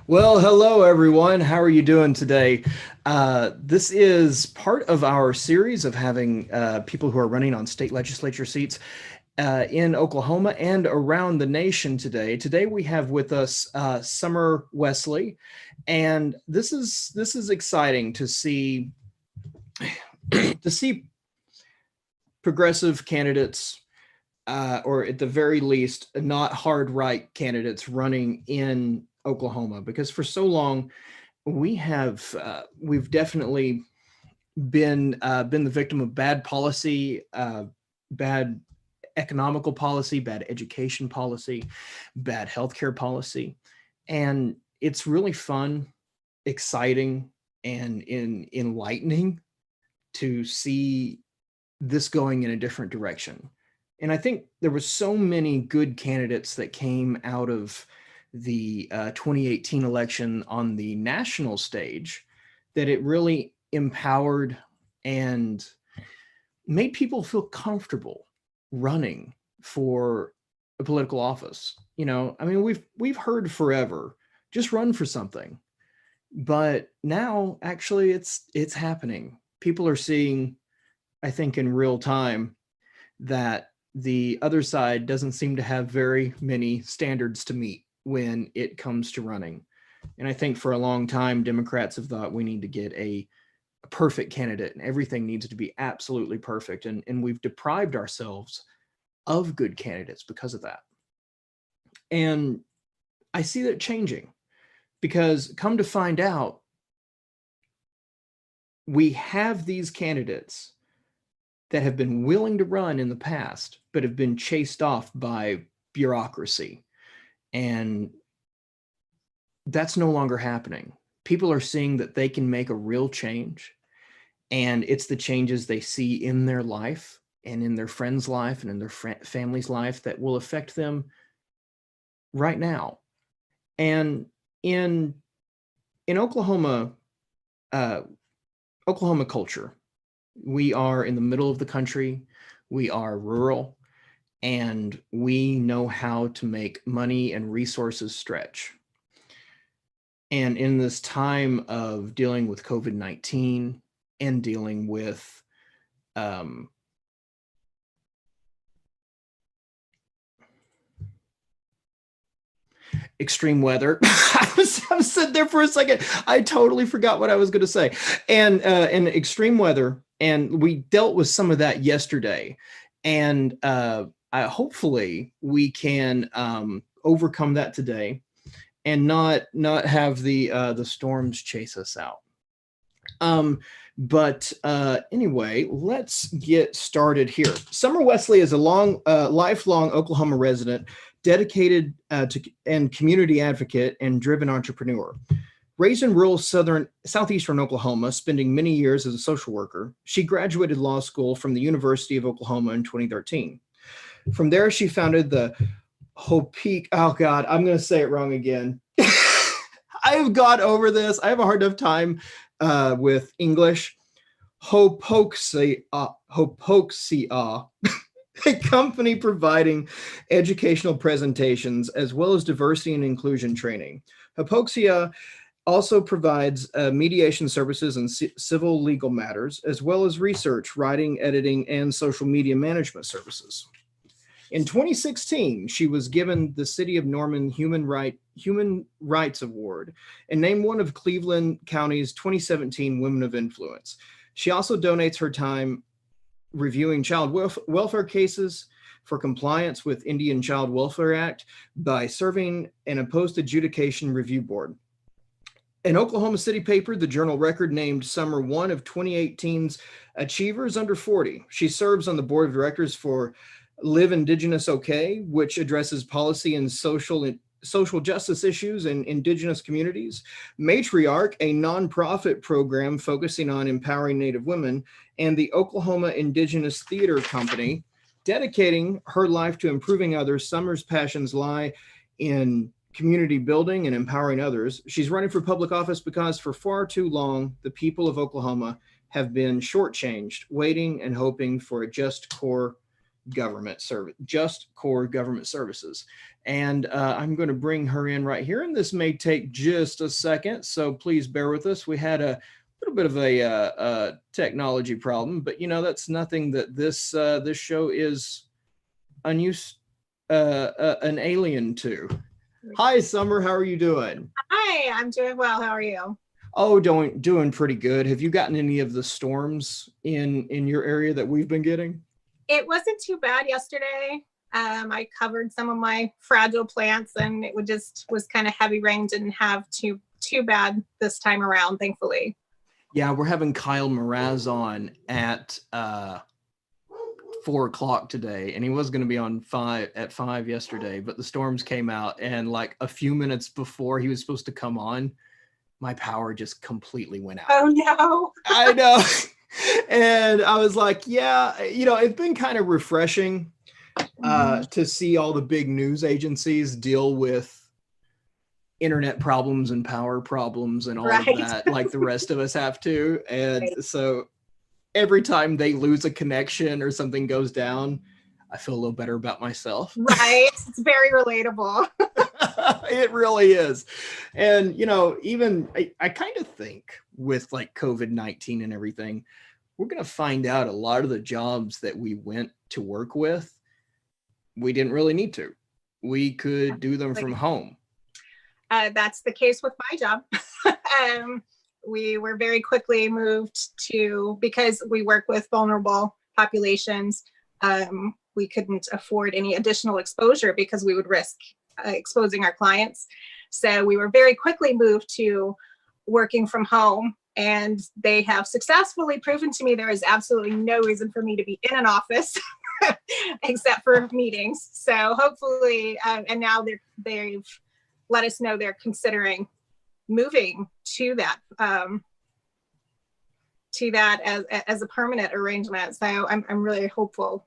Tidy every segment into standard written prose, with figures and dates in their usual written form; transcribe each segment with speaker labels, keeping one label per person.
Speaker 1: Well, hello everyone. How are you doing today? This is part of our series of having people who are running on state legislature seats in Oklahoma and around the nation today. Today we have with us Summer Wesley, and this is exciting to see to see progressive candidates, or at the very least, not hard right candidates running in Oklahoma, because for so long we've definitely been the victim of bad policy, bad economical policy, bad education policy, bad healthcare policy, and it's really fun, exciting, and enlightening to see this going in a different direction. And I think there were so many good candidates that came out of the 2018 election on the national stage that it really empowered and made people feel comfortable running for a political office. I mean, we've heard forever, just run for something. But now actually it's happening. People are seeing, I think in real time, that the other side doesn't seem to have very many standards to meet when it comes to running. And I think for a long time, Democrats have thought we need to get a perfect candidate and everything needs to be absolutely perfect. And we've deprived ourselves of good candidates because of that. And I see that changing because come to find out, we have these candidates that have been willing to run in the past, but have been chased off by bureaucracy. And that's no longer happening. People are seeing that they can make a real change, and it's the changes they see in their life and in their friend's life and in their family's life that will affect them right now. And in Oklahoma, Oklahoma culture, we are in the middle of the country, we are rural, and we know how to make money and resources stretch. And in this time of dealing with COVID-19 and dealing with extreme weather. I was sitting there for a second. I totally forgot what I was going to say. And extreme weather, and we dealt with some of that yesterday. And hopefully we can overcome that today and not have the storms chase us out. But anyway, let's get started here. Summer Wesley is a lifelong Oklahoma resident, dedicated to and community advocate and driven entrepreneur. Raised in rural southeastern Oklahoma, spending many years as a social worker, she graduated law school from the University of Oklahoma in 2013. From there, she founded the Hopeek. Oh God, I'm going to say it wrong again. I've got over this. I have a hard enough time with English. Hopoxia, a company providing educational presentations as well as diversity and inclusion training. Hopoxia also provides mediation services in civil legal matters, as well as research, writing, editing, and social media management services. In 2016, she was given the City of Norman Human Rights Award and named one of Cleveland County's 2017 Women of Influence. She also donates her time reviewing child welfare cases for compliance with Indian Child Welfare Act by serving in a post-adjudication review board. An Oklahoma City paper, the Journal Record, named Summer one of 2018's Achievers Under 40. She serves on the board of directors for Live Indigenous OK, which addresses policy and social justice issues in Indigenous communities. Matriarch, a nonprofit program focusing on empowering Native women, and the Oklahoma Indigenous Theater Company. Dedicating her life to improving others, Summer's passions lie in community building and empowering others. She's running for public office because for far too long, the people of Oklahoma have been shortchanged, waiting and hoping for a just core government service, just core government services. And I'm going to bring her in right here, and this may take just a second, so please bear with us. We had a little bit of a technology problem, but that's nothing that this show is unused, an alien to. Hi, Summer. How are you doing?
Speaker 2: Hi, I'm doing well. How are you?
Speaker 1: Oh, doing pretty good. Have you gotten any of the storms in your area that we've been getting?
Speaker 2: It wasn't too bad yesterday. I covered some of my fragile plants, and it was kind of heavy rain. Didn't have too bad this time around, thankfully.
Speaker 1: Yeah, we're having Kyle Mraz on at 4 o'clock today, and he was going to be on 5 yesterday, but the storms came out, and like a few minutes before he was supposed to come on, my power just completely went out.
Speaker 2: Oh no.
Speaker 1: I know. And I was like, yeah, it's been kind of refreshing to see all the big news agencies deal with internet problems and power problems and all of that, like the rest of us have to. And so every time they lose a connection or something goes down, I feel a little better about myself.
Speaker 2: Right. It's very relatable.
Speaker 1: It really is. And, even I kind of think with like COVID-19 and everything, we're going to find out a lot of the jobs that we went to work with, we didn't really need to. We could do them from home.
Speaker 2: That's the case with my job. We were very quickly moved to, because we work with vulnerable populations, we couldn't afford any additional exposure because we would risk exposing our clients. So we were very quickly moved to working from home, and they have successfully proven to me there is absolutely no reason for me to be in an office except for meetings. So hopefully, and now they've let us know they're considering moving to that as a permanent arrangement. So I'm really hopeful,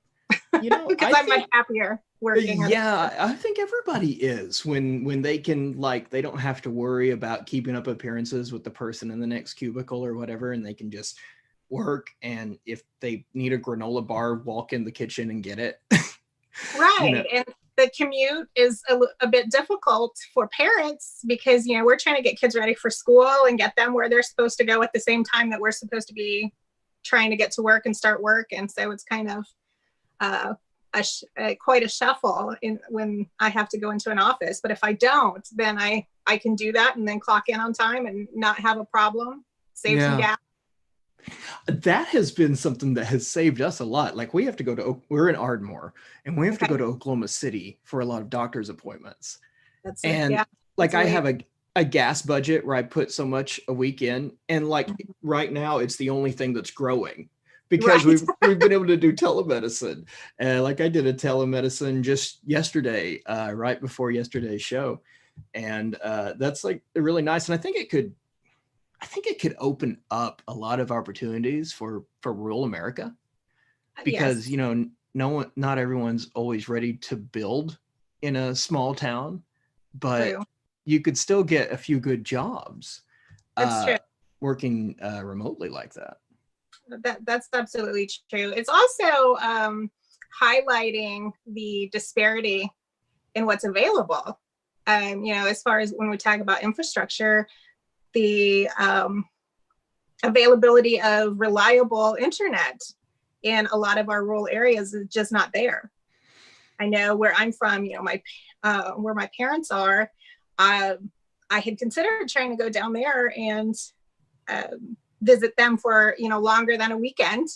Speaker 2: because I'm much happier working.
Speaker 1: Yeah, I think everybody is when they can, like, they don't have to worry about keeping up appearances with the person in the next cubicle or whatever, and they can just work. And if they need a granola bar, walk in the kitchen and get it.
Speaker 2: Right. And the commute is a bit difficult for parents because, we're trying to get kids ready for school and get them where they're supposed to go at the same time that we're supposed to be trying to get to work and start work. And so it's kind of quite a shuffle when I have to go into an office. But if I don't, then I can do that and then clock in on time and not have a problem, save some gas.
Speaker 1: That has been something that has saved us a lot. Like, we have to we're in Ardmore, and we have to go to Oklahoma City for a lot of doctor's appointments. I have a gas budget where I put so much a week in, and like right now it's the only thing that's growing because we've been able to do telemedicine. Like, I did a telemedicine just yesterday, right before yesterday's show. And that's like really nice. And I think it could open up a lot of opportunities for rural America, because, not everyone's always ready to build in a small town, but you could still get a few good jobs working remotely like that.
Speaker 2: That's absolutely true. It's also highlighting the disparity in what's available. As far as when we talk about infrastructure, the availability of reliable internet in a lot of our rural areas is just not there. I know where I'm from, where my parents are, I had considered trying to go down there and visit them for, longer than a weekend.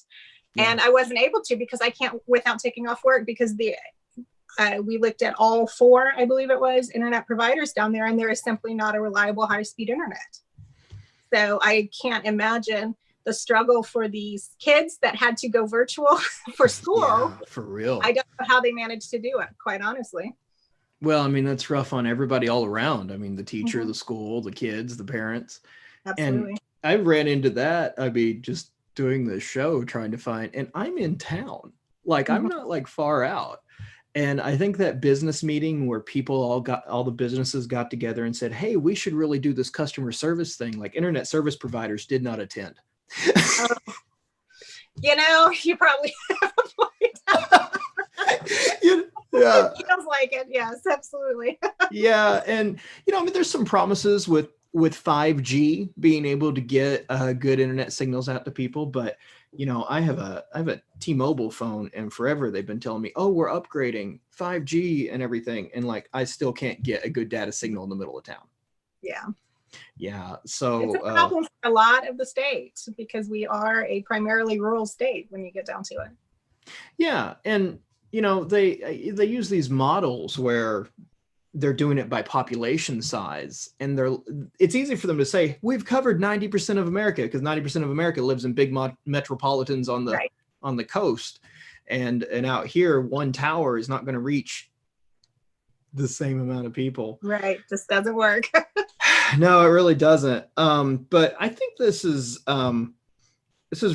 Speaker 2: And I wasn't able to because I can't without taking off work, because we looked at all 4, I believe it was, internet providers down there, and there is simply not a reliable high-speed internet. So I can't imagine the struggle for these kids that had to go virtual for school.
Speaker 1: Yeah, for real.
Speaker 2: I don't know how they managed to do it, quite honestly.
Speaker 1: Well, I mean, that's rough on everybody all around. I mean, the teacher, the school, the kids, the parents.
Speaker 2: Absolutely.
Speaker 1: And I ran into that. I mean, just doing the show, trying to find, and I'm in town. Like, I'm not like far out. And I think that business meeting where all the businesses got together and said, hey, we should really do this customer service thing. Like, internet service providers did not attend.
Speaker 2: You probably have a point.
Speaker 1: Yeah.
Speaker 2: It feels like it. Yes, absolutely.
Speaker 1: Yeah. And, I mean, there's some promises with 5G being able to get good internet signals out to people. But, I have a T-Mobile phone, and forever they've been telling me, oh, we're upgrading 5G and everything. And like, I still can't get a good data signal in the middle of town.
Speaker 2: Yeah.
Speaker 1: Yeah.
Speaker 2: It's
Speaker 1: So,
Speaker 2: a problem for a lot of the states because we are a primarily rural state when you get down to it.
Speaker 1: yeah. And, they use these models where they're doing it by population size, and it's easy for them to say we've covered 90% of America, because 90% of America lives in big metropolitans on the
Speaker 2: Right.
Speaker 1: on the coast, and out here one tower is not going to reach the same amount of people.
Speaker 2: Right. Just doesn't work.
Speaker 1: No, it really doesn't. But I think this is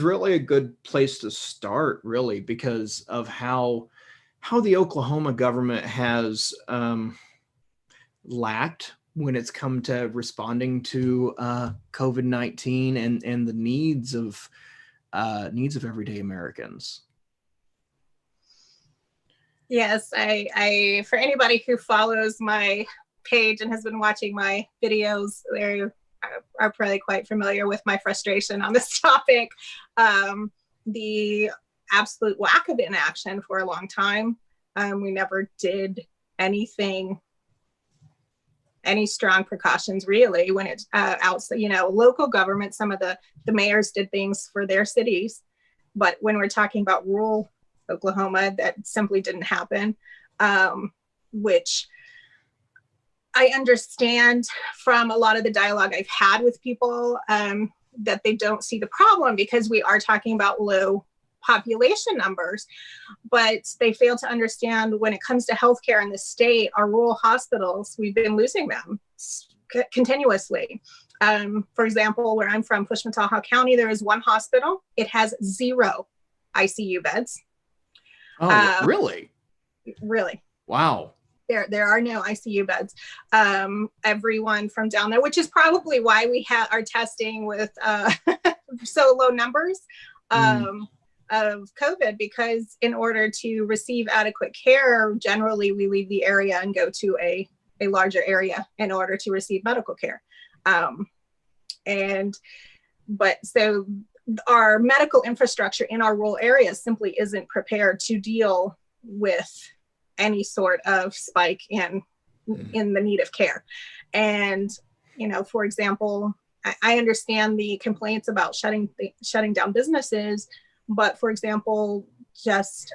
Speaker 1: really a good place to start, really, because of how the Oklahoma government has lacked when it's come to responding to COVID-19 and the needs of everyday Americans.
Speaker 2: Yes, I for anybody who follows my page and has been watching my videos, they are probably quite familiar with my frustration on this topic. The absolute lack of inaction for a long time. We never did anything, any strong precautions really when it's outside, local government. Some of the mayors did things for their cities, but when we're talking about rural Oklahoma, that simply didn't happen, which I understand from a lot of the dialogue I've had with people, that they don't see the problem because we are talking about low population numbers, but they fail to understand when it comes to healthcare in the state, our rural hospitals, we've been losing them continuously. For example, where I'm from, Pushmataha County, there is one hospital. It has 0 ICU beds.
Speaker 1: Oh, really?
Speaker 2: Really?
Speaker 1: Wow.
Speaker 2: There are no ICU beds. Everyone from down there, which is probably why we are testing with so low numbers of COVID, because in order to receive adequate care, generally we leave the area and go to a larger area in order to receive medical care. But so our medical infrastructure in our rural areas simply isn't prepared to deal with any sort of spike in the need of care. And, for example, I understand the complaints about shutting down businesses, but for example, just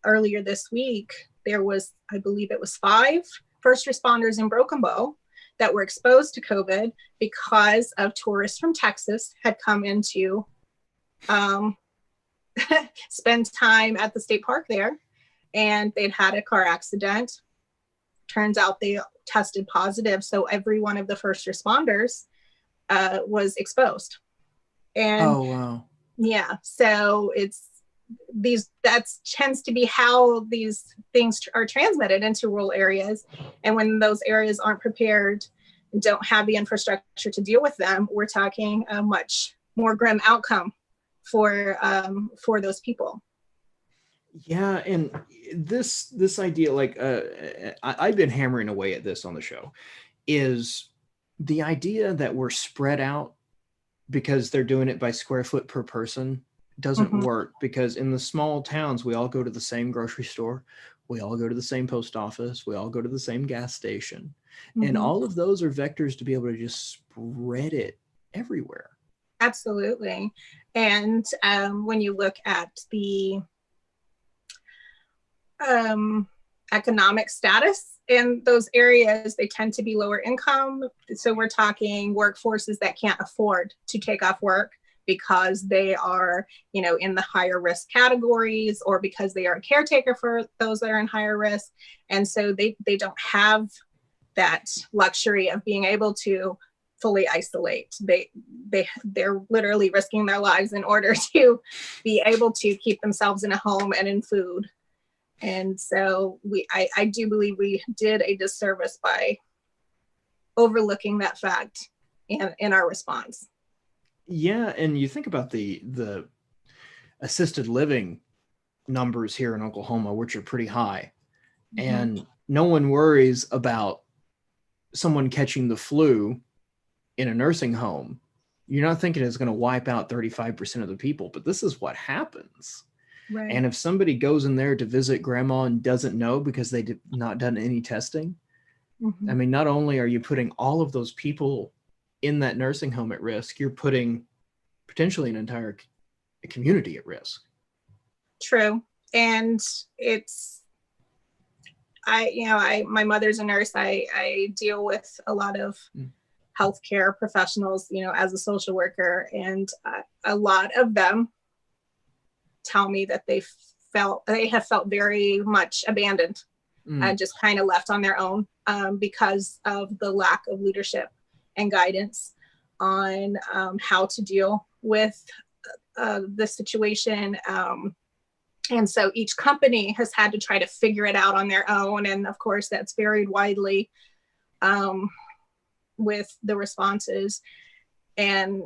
Speaker 2: earlier this week, there was, I believe it was 5 first responders in Broken Bow that were exposed to COVID because of tourists from Texas had come into spend time at the state park there, and they'd had a car accident. Turns out they tested positive, so every one of the first responders was exposed. And
Speaker 1: oh, wow.
Speaker 2: Yeah, so that tends to be how these things are transmitted into rural areas, and when those areas aren't prepared and don't have the infrastructure to deal with them, we're talking a much more grim outcome for those people.
Speaker 1: Yeah, and this idea, like I've been hammering away at this on the show, is the idea that we're spread out because they're doing it by square foot per person doesn't work, because in the small towns, we all go to the same grocery store. We all go to the same post office. We all go to the same gas station. And all of those are vectors to be able to just spread it everywhere.
Speaker 2: Absolutely. And when you look at the economic status in those areas, they tend to be lower income. So we're talking workforces that can't afford to take off work because they are, in the higher risk categories, or because they are a caretaker for those that are in higher risk. And so they don't have that luxury of being able to fully isolate. They're literally risking their lives in order to be able to keep themselves in a home and in food. And so I do believe we did a disservice by overlooking that fact in our response.
Speaker 1: Yeah, and you think about the assisted living numbers here in Oklahoma, which are pretty high.
Speaker 2: Mhm.
Speaker 1: And no one worries about someone catching the flu in a nursing home. You're not thinking it's going to wipe out 35% of the people, but this is what happens.
Speaker 2: Right.
Speaker 1: And if somebody goes in there to visit grandma and doesn't know because they did not done any testing,
Speaker 2: Mhm.
Speaker 1: I mean, not only are you putting all of those people in that nursing home at risk, you're putting potentially an entire community at risk.
Speaker 2: True. And my mother's a nurse. I deal with a lot of healthcare professionals, as a social worker, and a lot of them tell me that they have felt very much abandoned and just kind of left on their own because of the lack of leadership and guidance on how to deal with the situation. And so each company has had to try to figure it out on their own. And of course, that's varied widely with the responses. And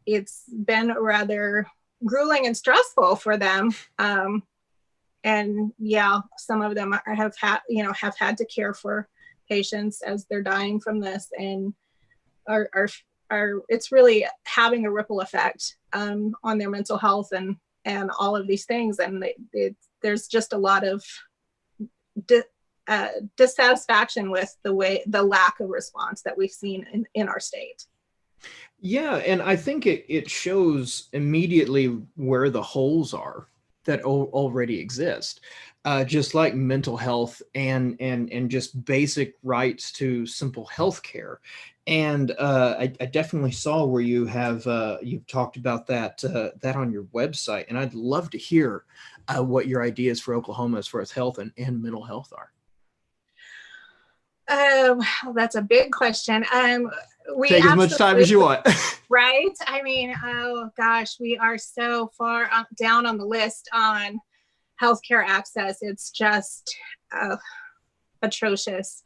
Speaker 2: it's been rather grueling and stressful for them. And yeah, some of them have had to care for patients as they're dying from this, and are it's really having a ripple effect on their mental health and all of these things. And there's just a lot of dissatisfaction with the lack of response that we've seen in our state.
Speaker 1: Yeah, and I think it shows immediately where the holes are that already exist, just like mental health and just basic rights to simple health care. And I definitely saw where you have you've talked about that on your website, and I'd love to hear what your ideas for Oklahoma as far as health and mental health are.
Speaker 2: That's a big question. We
Speaker 1: take as much time as you want.
Speaker 2: Right? I mean, oh gosh, we are so far down on the list on healthcare access. It's just atrocious.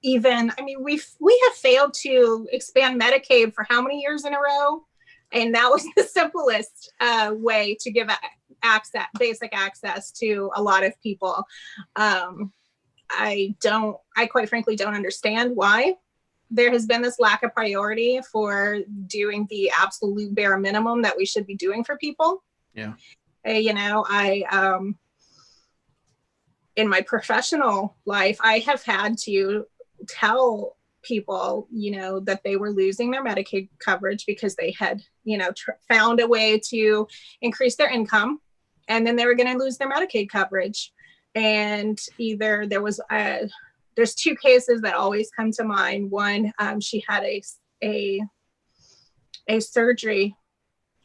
Speaker 2: We have failed to expand Medicaid for how many years in a row? And that was the simplest way to give basic access to a lot of people. I quite frankly don't understand why there has been this lack of priority for doing the absolute bare minimum that we should be doing for people.
Speaker 1: Yeah.
Speaker 2: In my professional life, I have had to tell people, that they were losing their Medicaid coverage because they had, found a way to increase their income, and then they were going to lose their Medicaid coverage. And either there's two cases that always come to mind. One, she had a surgery,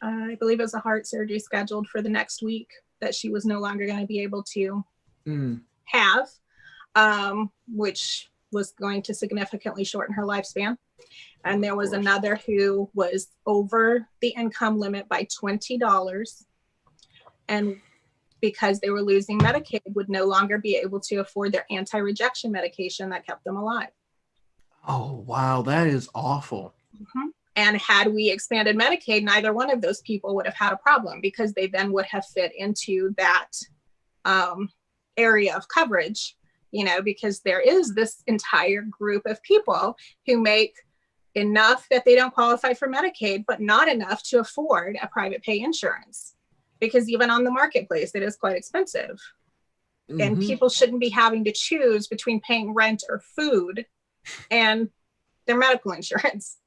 Speaker 2: I believe it was a heart surgery scheduled for the next week that she was no longer going to be able to have, which was going to significantly shorten her lifespan. And there was another who was over the income limit by $20, and because they were losing Medicaid, would no longer be able to afford their anti-rejection medication that kept them alive.
Speaker 1: Oh, wow. That is awful.
Speaker 2: Mm-hmm. And had we expanded Medicaid, neither one of those people would have had a problem, because they then would have fit into that area of coverage, because there is this entire group of people who make enough that they don't qualify for Medicaid, but not enough to afford a private pay insurance. Because even on the marketplace, it is quite expensive. Mm-hmm. And people shouldn't be having to choose between paying rent or food and their medical insurance.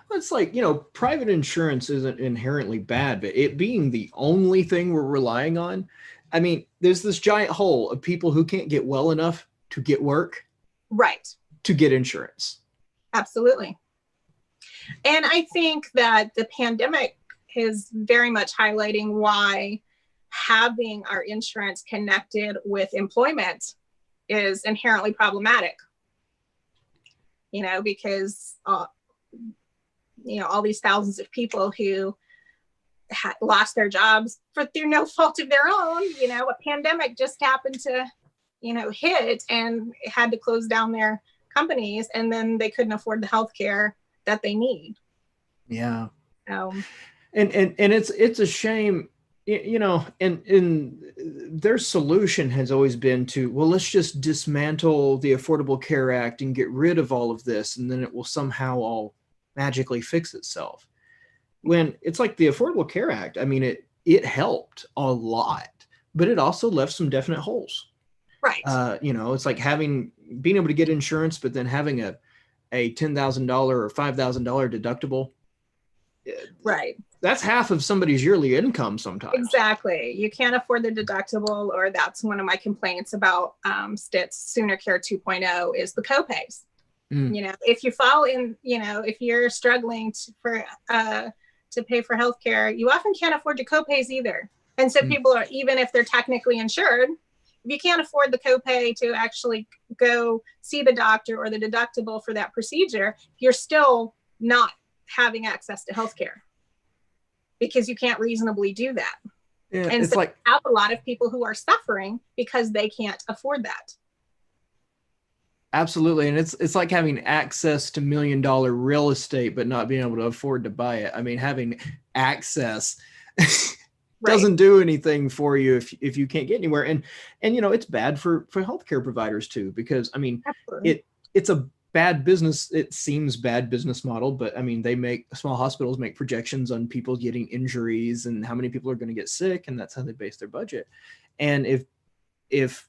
Speaker 1: Well, it's like, private insurance isn't inherently bad, but it being the only thing we're relying on, I mean, there's this giant hole of people who can't get well enough to get work.
Speaker 2: Right.
Speaker 1: To get insurance.
Speaker 2: Absolutely. And I think that the pandemic is very much highlighting why having our insurance connected with employment is inherently problematic. Because all these thousands of people who lost their jobs through no fault of their own, a pandemic just happened to, hit, and had to close down their companies, and then they couldn't afford the health care that they need.
Speaker 1: Yeah. And it's a shame you know, and their solution has always been to, well, let's just dismantle the Affordable Care Act and get rid of all of this, and then it will somehow all magically fix itself. When it's like the Affordable Care Act, I mean, it helped a lot, but it also left some definite holes.
Speaker 2: Right.
Speaker 1: You know, it's like being able to get insurance, but then having a $10,000 or $5,000 deductible.
Speaker 2: Right.
Speaker 1: That's half of somebody's yearly income sometimes.
Speaker 2: Exactly. You can't afford the deductible, or that's one of my complaints about STIT's Sooner Care 2.0 is the copays. You know, if you fall in, you know, if you're struggling to pay for healthcare, you often can't afford your copays either. And so people are, even if they're technically insured, if you can't afford the copay to actually go see the doctor or the deductible for that procedure, you're still not having access to healthcare because you can't reasonably do that.
Speaker 1: Yeah,
Speaker 2: and
Speaker 1: it's
Speaker 2: so
Speaker 1: like,
Speaker 2: we have a lot of people who are suffering because they can't afford that.
Speaker 1: absolutely. And it's like having access to $1 million real estate, but not being able to afford to buy it. I mean, having access doesn't do anything for you if you can't get anywhere. And you know, it's bad for healthcare providers too, because I mean,
Speaker 2: Absolutely.
Speaker 1: it's a bad business. It seems bad business model, but I mean, small hospitals make projections on people getting injuries and how many people are going to get sick, and that's how they base their budget. And if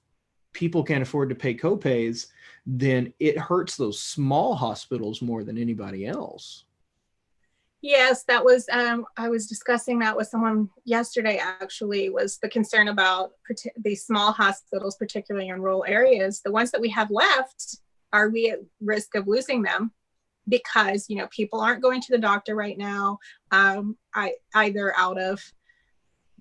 Speaker 1: people can't afford to pay copays, then it hurts those small hospitals more than anybody else.
Speaker 2: Yes, that was, I was discussing that with someone yesterday, actually, was the concern about these small hospitals, particularly in rural areas. The ones that we have left, are we at risk of losing them? Because, you know, people aren't going to the doctor right now, either out of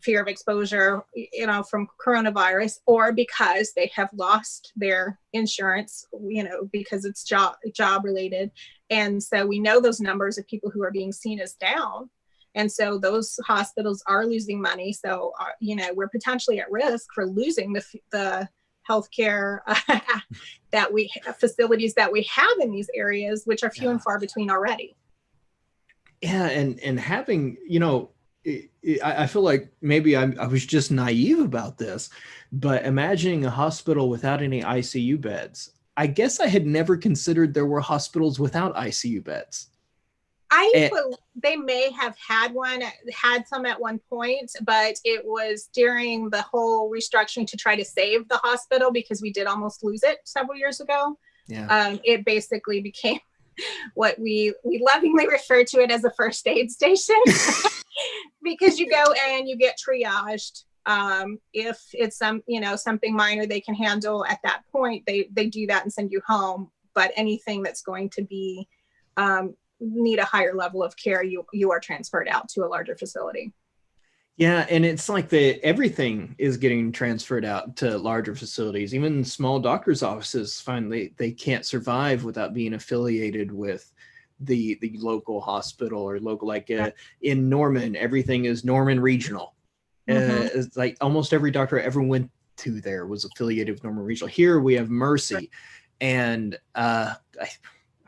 Speaker 2: fear of exposure, you know, from coronavirus, or because they have lost their insurance, you know, because it's job related. And so we know those numbers of people who are being seen as down. And so those hospitals are losing money. So, you know, we're potentially at risk for losing the healthcare facilities that we have in these areas, which are few and far between already.
Speaker 1: Yeah. And having, you know, I feel like maybe I was just naive about this, but imagining a hospital without any ICU beds, I guess I had never considered there were hospitals without ICU beds.
Speaker 2: They may have had some at one point, but it was during the whole restructuring to try to save the hospital, because we did almost lose it several years ago.
Speaker 1: Yeah.
Speaker 2: It basically became what we lovingly refer to it as a first aid station. Because you go and you get triaged. If it's something minor they can handle at that point, they do that and send you home. But anything that's going to be need a higher level of care, you are transferred out to a larger facility.
Speaker 1: Yeah, and it's like everything is getting transferred out to larger facilities. Even small doctors' offices find they can't survive without being affiliated with the local hospital or local, like in Norman, everything is Norman Regional. It's like almost every doctor I ever went to there was affiliated with Norman Regional. Here we have Mercy, and I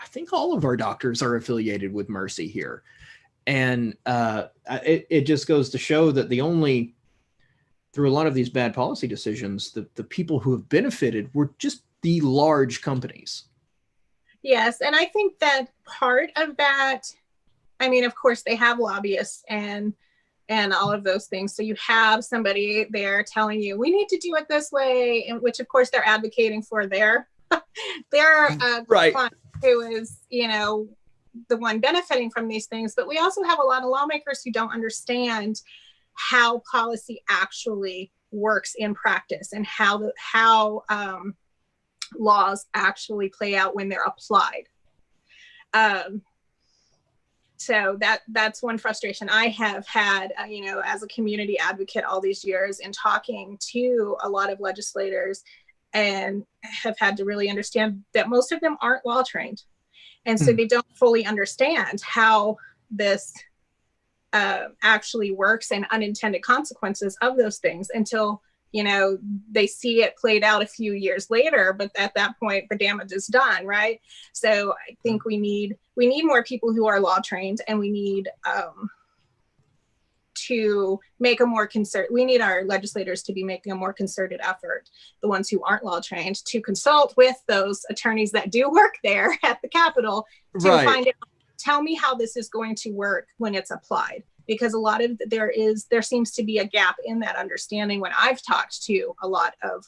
Speaker 1: think all of our doctors are affiliated with Mercy here. And it just goes to show that through a lot of these bad policy decisions, the people who have benefited were just the large companies.
Speaker 2: Yes, and I think that part of that, I mean, of course, they have lobbyists and all of those things. So you have somebody there telling you, we need to do it this way, and which, of course, they're advocating for their
Speaker 1: right.
Speaker 2: client, who is, you know, the one benefiting from these things. But we also have a lot of lawmakers who don't understand how policy actually works in practice and how laws actually play out when they're applied. So that's one frustration I have had, you know, as a community advocate all these years, in talking to a lot of legislators, and have had to really understand that most of them aren't law trained. And so they don't fully understand how this actually works and unintended consequences of those things until, you know, they see it played out a few years later. But at that point, the damage is done, right? So I think we need more people who are law trained, and we need to make a more we need our legislators to be making a more concerted effort, the ones who aren't law trained, to consult with those attorneys that do work there at the Capitol to find out, tell me how this is going to work when it's applied. Because a lot of there seems to be a gap in that understanding when I've talked to a lot of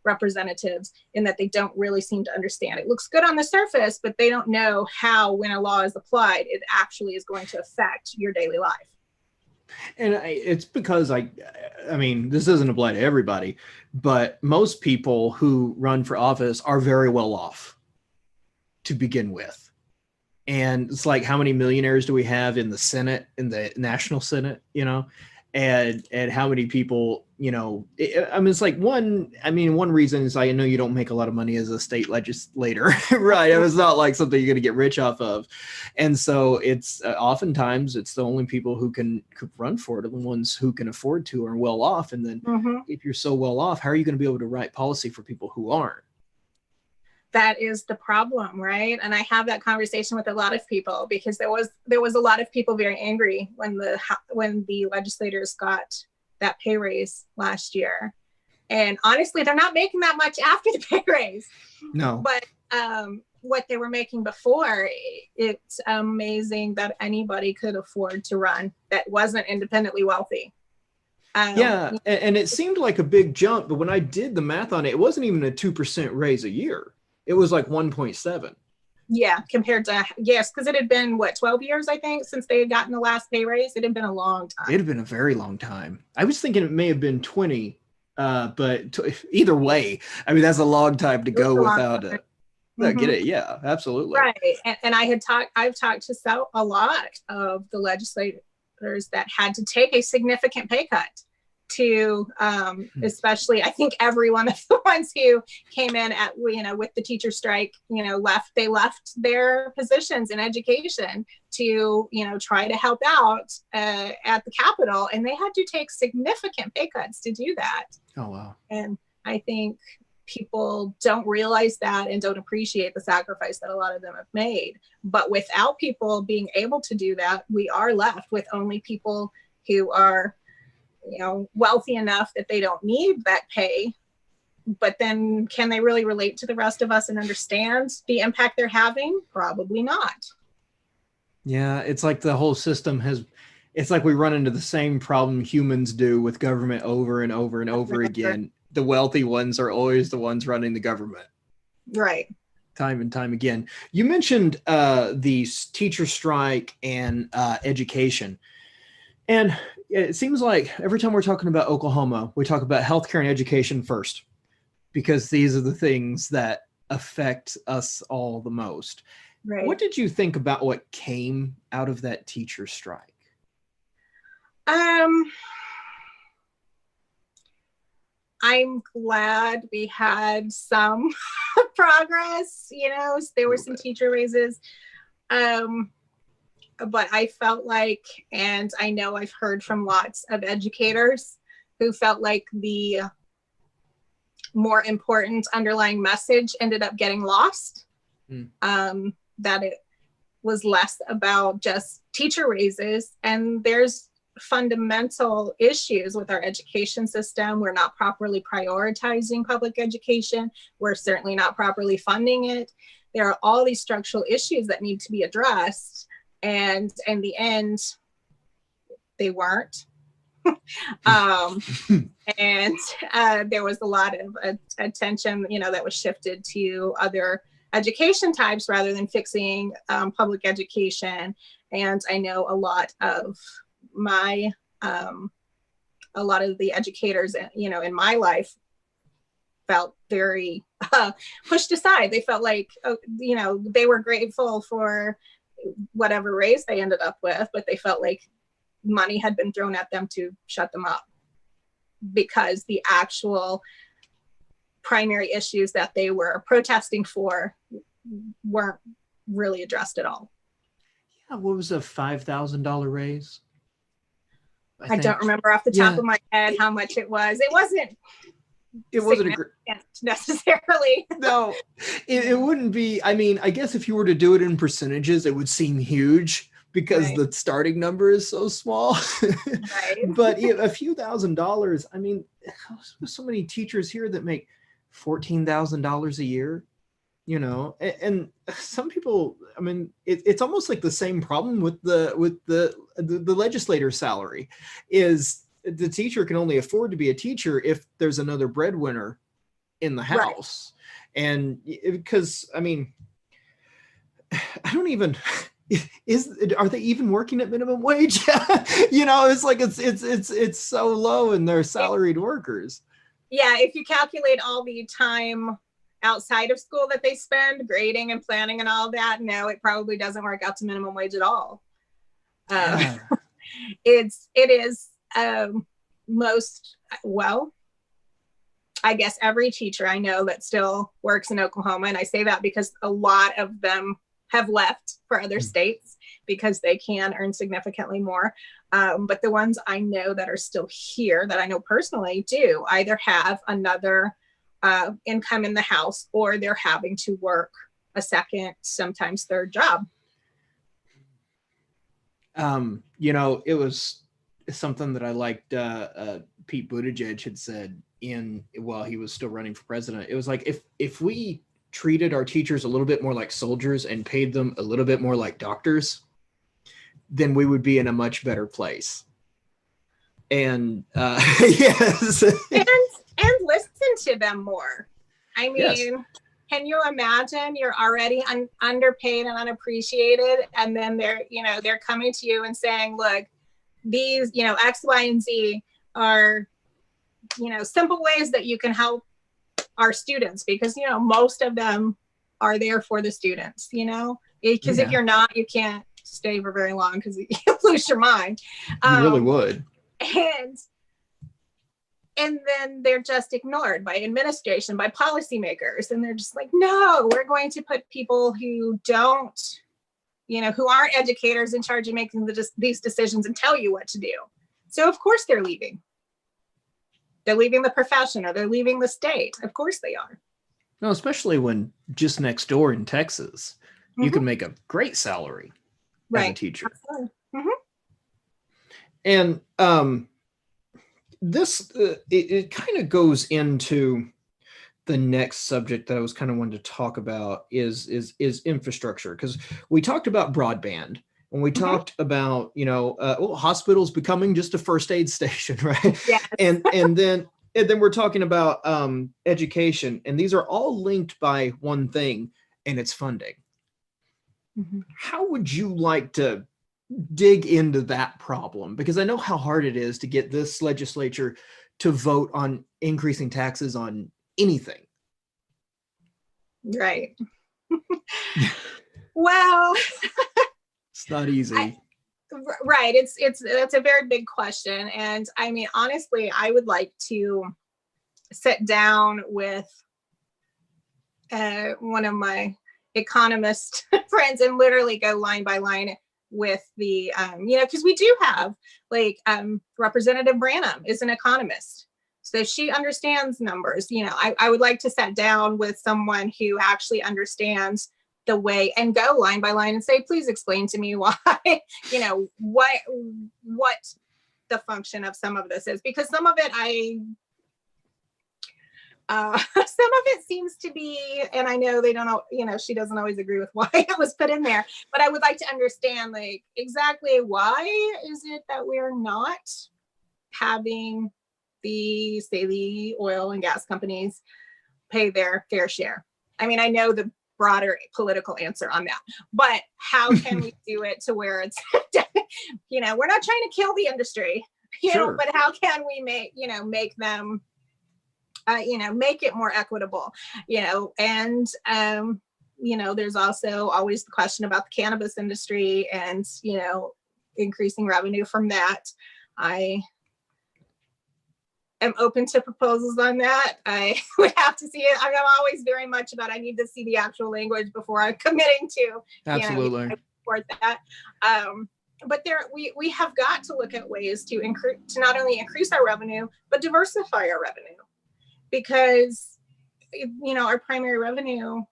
Speaker 2: representatives, in that they don't really seem to understand. It looks good on the surface, but they don't know how, when a law is applied, it actually is going to affect your daily life.
Speaker 1: And it's because I mean, this doesn't apply to everybody, but most people who run for office are very well off to begin with. And it's like, how many millionaires do we have in the Senate, in the National Senate, you know, and how many people, you know, I mean, it's like one reason is I know you don't make a lot of money as a state legislator, right? It's not like something you're going to get rich off of. And so it's oftentimes it's the only people who can run for it are the ones who can afford to or are well off. And then if you're so well off, how are you going to be able to write policy for people who aren't?
Speaker 2: That is the problem, right? And I have that conversation with a lot of people, because there was a lot of people very angry when the legislators got that pay raise last year. And honestly, they're not making that much after the pay raise. No. But what they were making before, it's amazing that anybody could afford to run that wasn't independently wealthy.
Speaker 1: Yeah, and it seemed like a big jump, but when I did the math on it, it wasn't even a 2% raise a year. It was like 1.7.
Speaker 2: Yeah, compared to, yes, because it had been, 12 years, I think, since they had gotten the last pay raise. It had been a long time.
Speaker 1: It had been a very long time. I was thinking it may have been 20, but either way, I mean, that's a long time to go without it. Get it? Yeah, absolutely.
Speaker 2: Right. And I've talked to a lot of the legislators that had to take a significant pay cut to especially, I think every one of the ones who came in at, with the teacher strike, left their positions in education to, try to help out at the Capitol, and they had to take significant pay cuts to do that.
Speaker 1: Oh, wow.
Speaker 2: And I think people don't realize that and don't appreciate the sacrifice that a lot of them have made. But without people being able to do that, we are left with only people who are wealthy enough that they don't need that pay. But then can they really relate to the rest of us and understand the impact they're having? Probably not.
Speaker 1: Yeah, it's like the whole system it's like we run into the same problem humans do with government over and over and over again. The wealthy ones are always the ones running the government.
Speaker 2: Right.
Speaker 1: Time and time again. You mentioned the teacher strike and education. And it seems like every time we're talking about Oklahoma, we talk about healthcare and education first, because these are the things that affect us all the most. Right. What did you think about what came out of that teacher strike?
Speaker 2: I'm glad we had some progress. There were some teacher raises. But I felt like, and I know I've heard from lots of educators who felt like the more important underlying message ended up getting lost, that it was less about just teacher raises. And there's fundamental issues with our education system. We're not properly prioritizing public education. We're certainly not properly funding it. There are all these structural issues that need to be addressed. And in the end, they weren't. And there was a lot of attention, that was shifted to other education types rather than fixing public education. And I know a lot of the educators, in my life felt very pushed aside. They felt like, they were grateful for whatever raise they ended up with, but they felt like money had been thrown at them to shut them up, because the actual primary issues that they were protesting for weren't really addressed at all. Yeah,
Speaker 1: what was a $5,000 raise?
Speaker 2: I don't remember off the top of my head how much it was. It wasn't necessarily.
Speaker 1: No, it wouldn't be. I mean, I guess if you were to do it in percentages, it would seem huge, because
Speaker 2: Right.
Speaker 1: the starting number is so small.
Speaker 2: Right.
Speaker 1: But a few $1,000s, I mean, so many teachers here that make $14,000 a year, you know, and some people, I mean, it's almost like the same problem with the legislator's salary. Is the teacher can only afford to be a teacher if there's another breadwinner in the
Speaker 2: Right.
Speaker 1: house. And because, I mean, I don't even, are they even working at minimum wage? You know, it's like it's so low and they're salaried workers.
Speaker 2: Yeah, if you calculate all the time outside of school that they spend grading and planning and all that, no, it probably doesn't work out to minimum wage at all.
Speaker 1: Yeah.
Speaker 2: It is most, well, I guess every teacher I know that still works in Oklahoma, and I say that because a lot of them have left for other states because they can earn significantly more. But the ones I know that are still here, that I know personally, do either have another income in the house, or they're having to work a second, sometimes third job.
Speaker 1: You know, it was something that I liked. Pete Buttigieg had said while he was still running for president. It was like, if we treated our teachers a little bit more like soldiers and paid them a little bit more like doctors, then we would be in a much better place. And yes,
Speaker 2: and listen to them more. I mean,
Speaker 1: yes.
Speaker 2: Can you imagine you're already underpaid and unappreciated, and then they're coming to you and saying, look, these, X, Y, and Z are, simple ways that you can help our students, because, most of them are there for the students, because if you're not, you can't stay for very long because you lose your mind.
Speaker 1: You really would.
Speaker 2: And then they're just ignored by administration, by policymakers. And they're just like, no, we're going to put people who don't, who aren't educators in charge of making these decisions and tell you what to do. So of course they're leaving. They're leaving the profession, or they're leaving the state. Of course they are.
Speaker 1: No, especially when just next door in Texas, you can make a great salary as a teacher.
Speaker 2: Mm-hmm.
Speaker 1: And this it kind of goes into the next subject that I was kind of wanting to talk about is infrastructure, because we talked about broadband, and we talked about hospitals becoming just a first aid station, right?
Speaker 2: Yes.
Speaker 1: and then we're talking about education, and these are all linked by one thing, and it's funding. Mm-hmm. How would you like to dig into that problem? Because I know how hard it is to get this legislature to vote on increasing taxes on anything.
Speaker 2: Right. Well,
Speaker 1: it's not easy.
Speaker 2: Right. It's a very big question. And I mean, honestly, I would like to sit down with one of my economist friends and literally go line by line with the, because we do have Representative Branham is an economist. So she understands numbers. I would like to sit down with someone who actually understands the way and go line by line and say, please explain to me why, what the function of some of this is, because some of it some of it seems to be, and I know they don't know, she doesn't always agree with why it was put in there, but I would like to understand exactly why is it that we're not having the oil and gas companies pay their fair share. I mean, I know the broader political answer on that, but how can we do it to where it's, we're not trying to kill the industry,
Speaker 1: sure.
Speaker 2: But how can we make them, make it more equitable, and, there's also always the question about the cannabis industry and, increasing revenue from that. I am open to proposals on that. I would have to see it. I'm always very much about, I need to see the actual language before I'm committing to,
Speaker 1: absolutely,
Speaker 2: I support that. But we have got to look at ways to not only increase our revenue, but diversify our revenue, because, our primary revenue,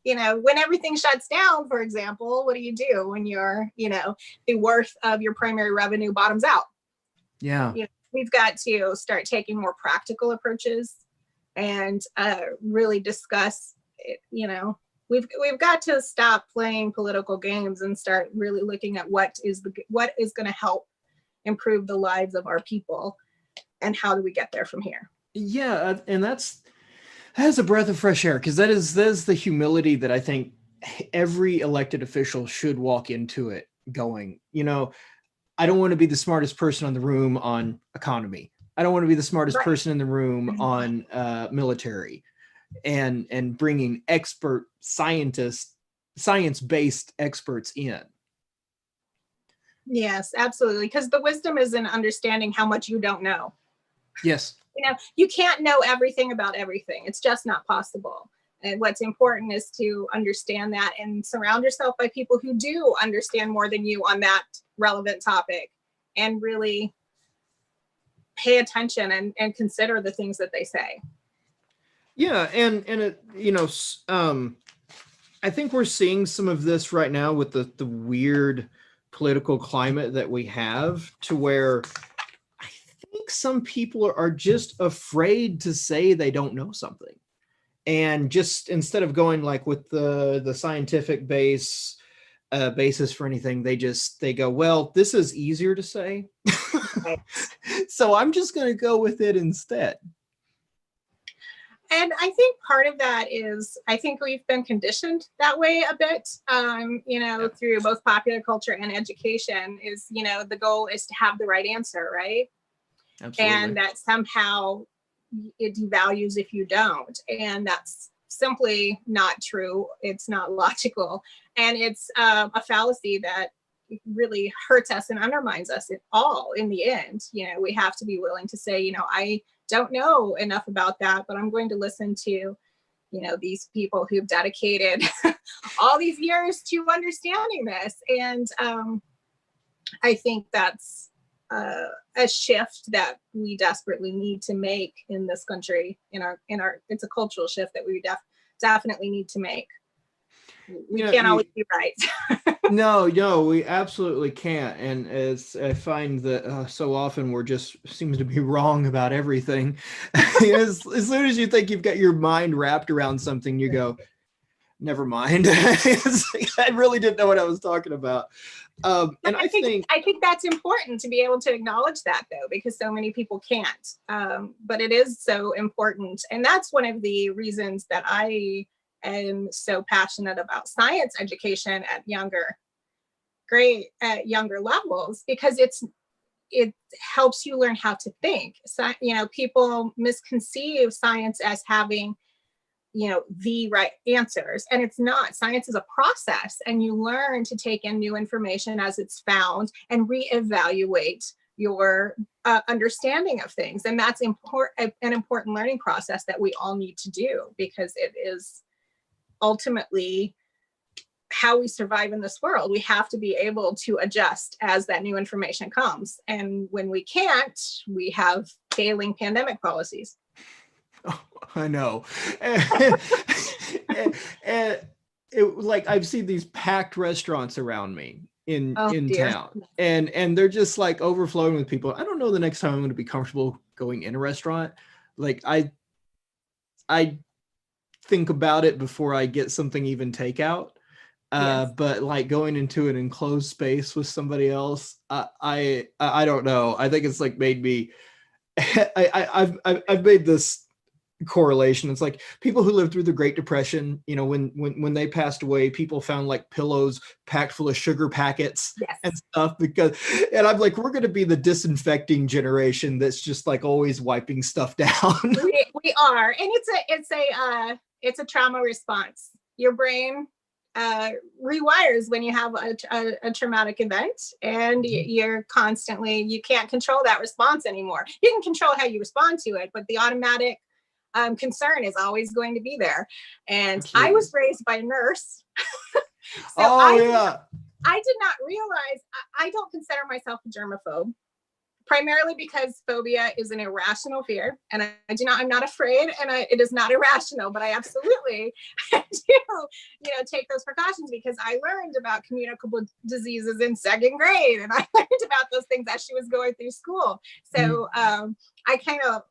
Speaker 2: when everything shuts down, for example, what do you do when the worth of your primary revenue bottoms out?
Speaker 1: Yeah.
Speaker 2: We've got to start taking more practical approaches and really discuss it. We've got to stop playing political games and start really looking at what is going to help improve the lives of our people, and how do we get there from here?
Speaker 1: Yeah, and that's a breath of fresh air, because that is the humility that I think every elected official should walk into it going, I don't want to be the smartest person in the room on economy. I don't want to be the smartest person in the room on military, and bringing expert scientists, science-based experts in.
Speaker 2: Yes, absolutely. Because the wisdom is in understanding how much you don't know.
Speaker 1: Yes.
Speaker 2: You can't know everything about everything. It's just not possible. And what's important is to understand that and surround yourself by people who do understand more than you on that relevant topic, and really pay attention and consider the things that they say.
Speaker 1: Yeah, and it, I think we're seeing some of this right now with the weird political climate that we have, to where I think some people are just afraid to say they don't know something. And just instead of going like with the scientific basis for anything, they go, well, this is easier to say.
Speaker 2: Right.
Speaker 1: So I'm just going to go with it instead.
Speaker 2: And I think part of that is, I think we've been conditioned that way a bit, through both popular culture and education, is, the goal is to have the right answer, right? Absolutely. And that somehow it devalues if you don't. And that's simply not true. It's not logical. And it's a fallacy that really hurts us and undermines us all in the end. We have to be willing to say, I don't know enough about that, but I'm going to listen to, these people who've dedicated all these years to understanding this. And I think that's a shift that we desperately need to make in this country. It's a cultural shift that we definitely need to make. We can't always be right.
Speaker 1: No, we absolutely can't. And as I find that so often we're just seems to be wrong about everything. as soon as you think you've got your mind wrapped around something, you go, never mind. I really didn't know what I was talking about. And I think
Speaker 2: that's important to be able to acknowledge that, though, because so many people can't. But it is so important. And that's one of the reasons that I am so passionate about science education at younger levels, because it helps you learn how to think. So, people misconceive science as having, the right answers, and it's not. Science is a process, and you learn to take in new information as it's found and reevaluate your understanding of things. And that's an important learning process that we all need to do, because it is ultimately how we survive in this world. We have to be able to adjust as that new information comes. And when we can't, we have failing pandemic policies.
Speaker 1: Oh, I know. Like I've seen these packed restaurants around me in town, and they're just like overflowing with people. I don't know the next time I'm going to be comfortable going in a restaurant. Like I think about it before I get something even takeout. Yes. But like going into an enclosed space with somebody else, I don't know. I think it's like made me. I've made this correlation. It's like people who lived through the Great Depression. When they passed away, people found like pillows packed full of sugar packets. Yes. And stuff. And I'm like, we're going to be the disinfecting generation that's just like always wiping stuff down.
Speaker 2: We are, and it's a trauma response. Your brain rewires when you have a traumatic event, and you're constantly, you can't control that response anymore. You can control how you respond to it, but the automatic concern is always going to be there. And absolutely. I was raised by a nurse. I did not realize, I don't consider myself a germaphobe. primarily because phobia is an irrational fear, and I'm not afraid, and it is not irrational, but I absolutely do, take those precautions, because I learned about communicable diseases in second grade, and I learned about those things as she was going through school. So I kind of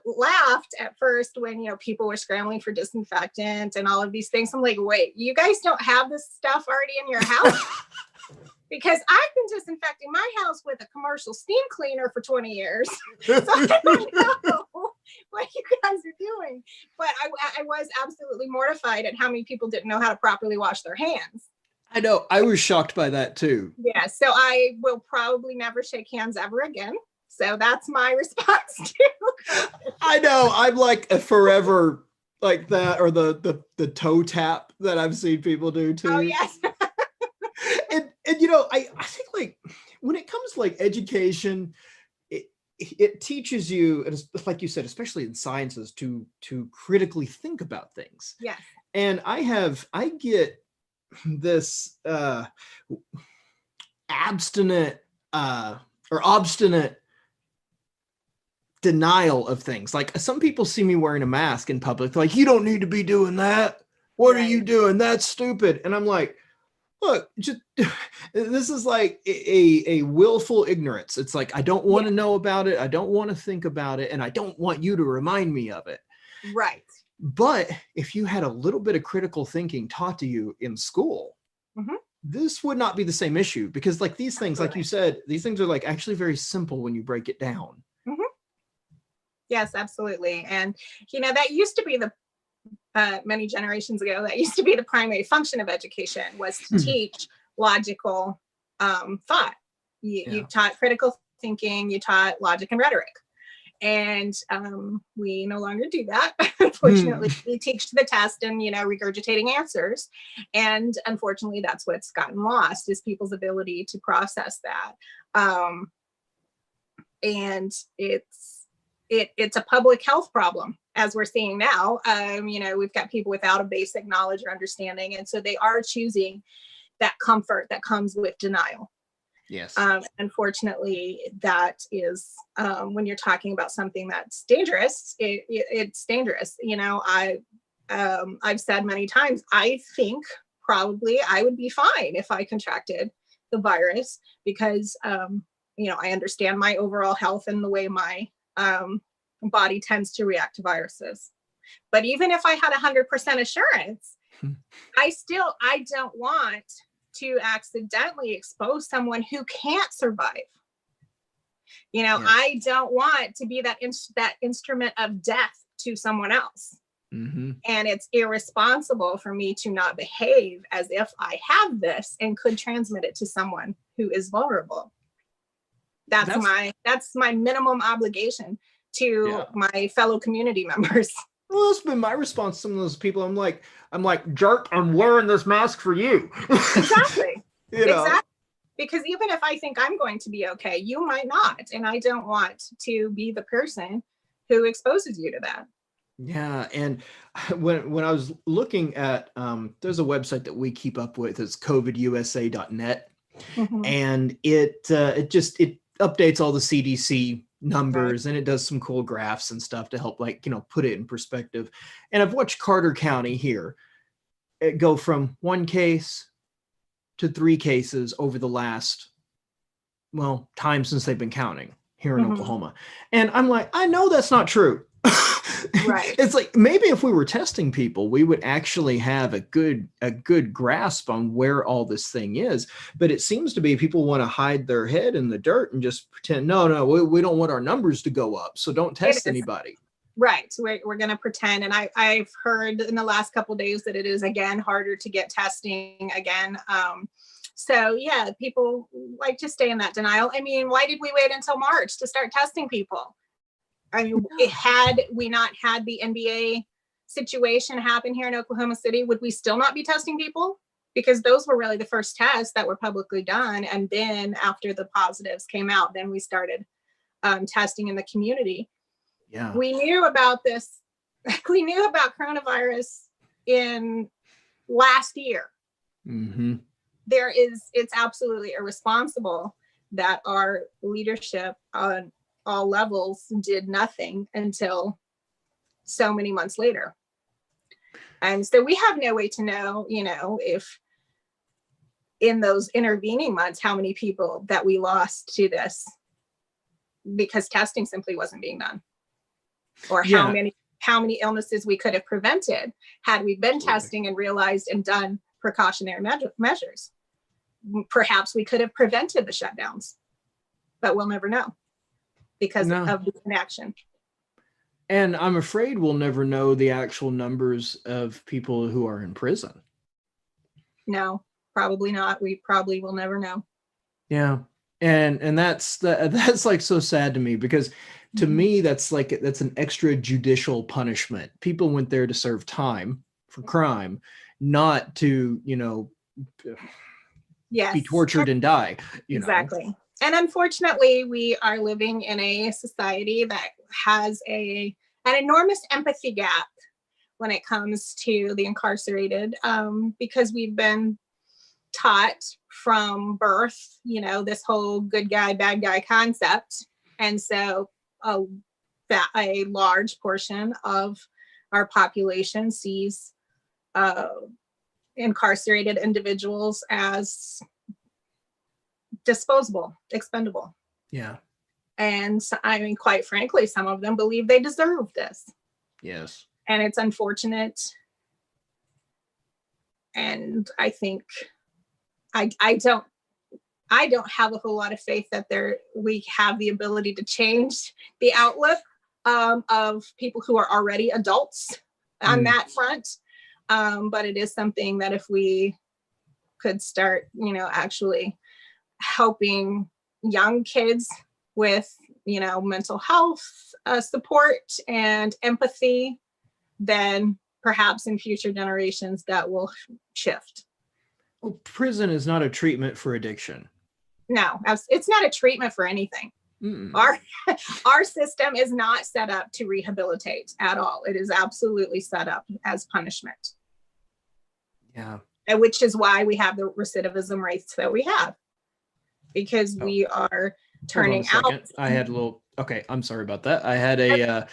Speaker 2: laughed at first when people were scrambling for disinfectant and all of these things. I'm like, wait, you guys don't have this stuff already in your house? Because I've been disinfecting my house with a commercial steam cleaner for 20 years. So I don't know what you guys are doing. But I was absolutely mortified at how many people didn't know how to properly wash their hands.
Speaker 1: I know. I was shocked by that too.
Speaker 2: Yeah. So I will probably never shake hands ever again. So that's my response to.
Speaker 1: I know. I'm like a forever like that, or the toe tap that I've seen people do too.
Speaker 2: Oh, yes.
Speaker 1: And I think like when it comes to like education, it teaches you, and like you said, especially in sciences, to critically think about things.
Speaker 2: Yes.
Speaker 1: And I get this obstinate denial of things. Like some people see me wearing a mask in public, they're like, you don't need to be doing that. What are you doing? That's stupid. And I'm like, look, this is like a willful ignorance. It's like, I don't want to know about it. I don't want to think about it. And I don't want you to remind me of it.
Speaker 2: Right.
Speaker 1: But if you had a little bit of critical thinking taught to you in school, this would not be the same issue, because like these things, like you said, these things are like actually very simple when you break it down.
Speaker 2: Yes, absolutely. And, that used to be many generations ago, that used to be the primary function of education, was to teach logical thought. You taught critical thinking, you taught logic and rhetoric. And we no longer do that. Unfortunately, we teach to the test and, regurgitating answers. And unfortunately, that's what's gotten lost, is people's ability to process that. And it's a public health problem, as we're seeing now. We've got people without a basic knowledge or understanding. And so they are choosing that comfort that comes with denial.
Speaker 1: Yes.
Speaker 2: Unfortunately, that is when you're talking about something that's dangerous, it's dangerous. I've said many times, I think probably I would be fine if I contracted the virus, because, I understand my overall health and the way my body tends to react to viruses. But even if I had 100% assurance, I don't want to accidentally expose someone who can't survive. I don't want to be that instrument of death to someone else. And it's irresponsible for me to not behave as if I have this and could transmit it to someone who is vulnerable. That's my minimum obligation to my fellow community members.
Speaker 1: Well, that's been my response to some of those people. I'm like, jerk, I'm wearing this mask for you.
Speaker 2: Exactly. Exactly. Because even if I think I'm going to be okay, you might not. And I don't want to be the person who exposes you to that.
Speaker 1: Yeah. And when I was looking at, there's a website that we keep up with, it's covidusa.net. And it updates all the CDC numbers, and it does some cool graphs and stuff to help put it in perspective. And I've watched Carter County here go from 1 case to 3 cases over the last time since they've been counting here in Oklahoma. And I'm like, I know that's not true.
Speaker 2: Right.
Speaker 1: It's like, maybe if we were testing people, we would actually have a good grasp on where all this thing is. But it seems to be people want to hide their head in the dirt and just pretend, no, we don't want our numbers to go up, so don't test anybody.
Speaker 2: Right. We're going to pretend. And I've heard in the last couple of days that it is, again, harder to get testing again. So yeah, people like to stay in that denial. I mean, why did we wait until March to start testing people? I mean, had we not had the NBA situation happen here in Oklahoma City, would we still not be testing people? Because those were really the first tests that were publicly done. And then after the positives came out, then we started testing in the community.
Speaker 1: Yeah.
Speaker 2: We knew about this. We knew about coronavirus in last year.
Speaker 1: Mm-hmm.
Speaker 2: It's absolutely irresponsible that our leadership on all levels did nothing until so many months later. And so we have no way to know, if in those intervening months, how many people that we lost to this because testing simply wasn't being done, or how many illnesses we could have prevented had we been testing and realized and done precautionary measures. Perhaps we could have prevented the shutdowns, but we'll never know because of the inaction.
Speaker 1: And I'm afraid we'll never know the actual numbers of people who are in prison.
Speaker 2: No, probably not. We probably will never know.
Speaker 1: Yeah. And that's like so sad to me, because to me, that's an extrajudicial punishment. People went there to serve time for crime, not to, be tortured and die.
Speaker 2: Exactly. And unfortunately, we are living in a society that has an enormous empathy gap when it comes to the incarcerated, because we've been taught from birth, this whole good guy, bad guy concept. And so a large portion of our population sees incarcerated individuals as disposable, expendable.
Speaker 1: Yeah.
Speaker 2: And quite frankly, some of them believe they deserve this.
Speaker 1: Yes.
Speaker 2: And it's unfortunate. And I think I don't have a whole lot of faith that we have the ability to change the outlook of people who are already adults on that front. But it is something that if we could start, actually helping young kids with, mental health support and empathy, then perhaps in future generations that will shift.
Speaker 1: Well, prison is not a treatment for addiction.
Speaker 2: No, it's not a treatment for anything. Our system is not set up to rehabilitate at all. It is absolutely set up as punishment.
Speaker 1: Yeah.
Speaker 2: And which is why we have the recidivism rates that we have, because we are turning out.
Speaker 1: I had a little, okay, I'm sorry about that. I had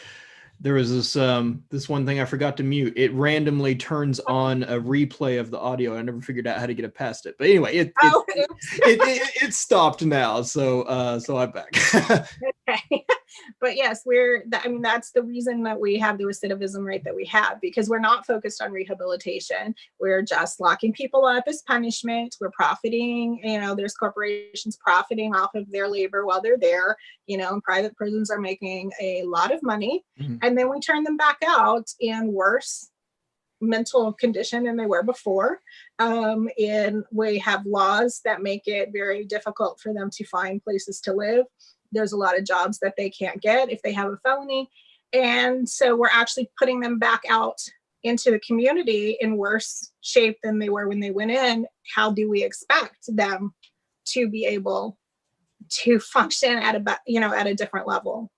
Speaker 1: there was this one thing I forgot to mute. It randomly turns on a replay of the audio. I never figured out how to get it past it. But anyway, it stopped now. So I'm back.
Speaker 2: Okay. But yes, that's the reason that we have the recidivism rate that we have, because we're not focused on rehabilitation. We're just locking people up as punishment. We're profiting, there's corporations profiting off of their labor while they're there, and private prisons are making a lot of money. Mm-hmm. And then we turn them back out in worse mental condition than they were before. And we have laws that make it very difficult for them to find places to live. There's a lot of jobs that they can't get if they have a felony. And so we're actually putting them back out into the community in worse shape than they were when they went in. How do we expect them to be able to function at a different level?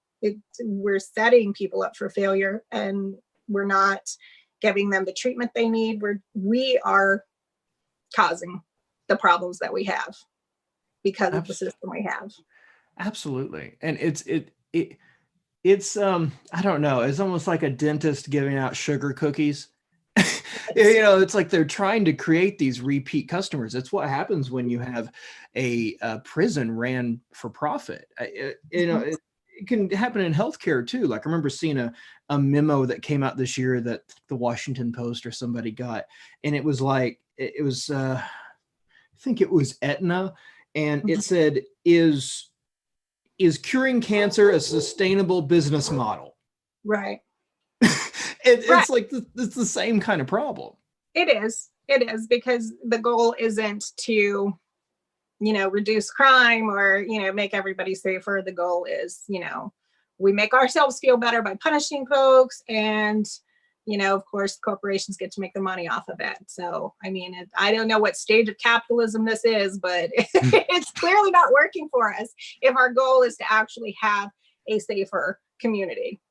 Speaker 2: We're setting people up for failure, and we're not giving them the treatment they need. We are causing the problems that we have because of the system we have.
Speaker 1: Absolutely. And it's I don't know, it's almost like a dentist giving out sugar cookies. It's like they're trying to create these repeat customers. It's what happens when you have a prison ran for profit. It can happen in healthcare too. Like I remember seeing a memo that came out this year that the Washington Post or somebody got, and it was like, I think it was Aetna, and it said, is curing cancer a sustainable business model?
Speaker 2: Right.
Speaker 1: It's like it's the same kind of problem. It
Speaker 2: is because the goal isn't to, reduce crime or, make everybody safer. The goal is, we make ourselves feel better by punishing folks, and, of course, corporations get to make the money off of it. So, I don't know what stage of capitalism this is, but it's clearly not working for us if our goal is to actually have a safer community.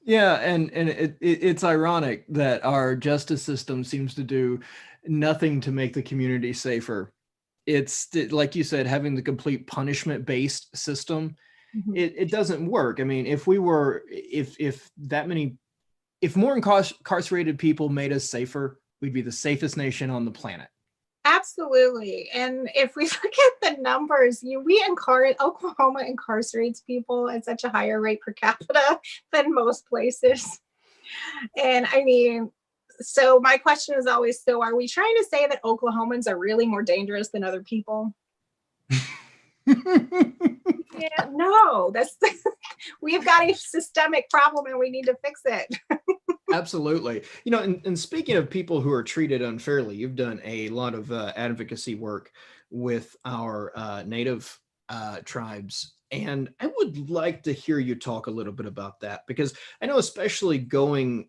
Speaker 1: Yeah, and it's ironic that our justice system seems to do nothing to make the community safer. It's like you said, having the complete punishment-based system,
Speaker 2: Mhm.
Speaker 1: it doesn't work. I mean, if more incarcerated people made us safer, we'd be the safest nation on the planet.
Speaker 2: Absolutely. And if we look at the numbers, Oklahoma incarcerates people at such a higher rate per capita than most places. And I mean, so my question is always, so are we trying to say that Oklahomans are really more dangerous than other people? Yeah, no, we've got a systemic problem and we need to fix it.
Speaker 1: Absolutely. You know, and speaking of people who are treated unfairly, you've done a lot of advocacy work with our native tribes. And I would like to hear you talk a little bit about that, because I know, especially going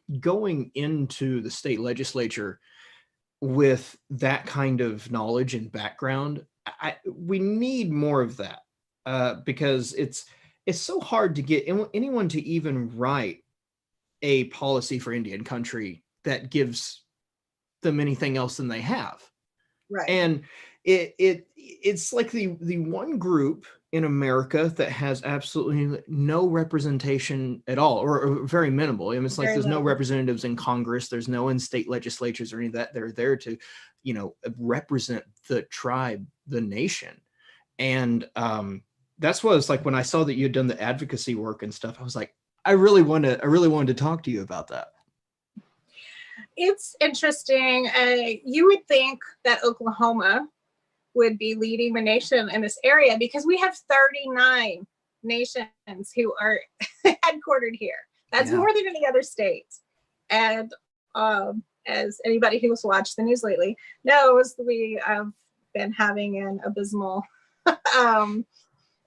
Speaker 1: into the state legislature with that kind of knowledge and background, we need more of that, because it's so hard to get anyone to even write a policy for Indian country that gives them anything else than they have.
Speaker 2: Right.
Speaker 1: And it's like the one group in America that has absolutely no representation at all, or very minimal. I mean, it's like
Speaker 2: Very
Speaker 1: there's no
Speaker 2: little.
Speaker 1: representatives in Congress, there's no in state legislatures or any of that. They're there to, represent the tribe, the nation. And that's what it's like when I saw that you had done the advocacy work and stuff. I was like, I really wanted to talk to you about that.
Speaker 2: It's interesting. You would think that Oklahoma would be leading the nation in this area because we have 39 nations who are headquartered here. That's more than any other state. And as anybody who's watched the news lately knows, we have been having an abysmal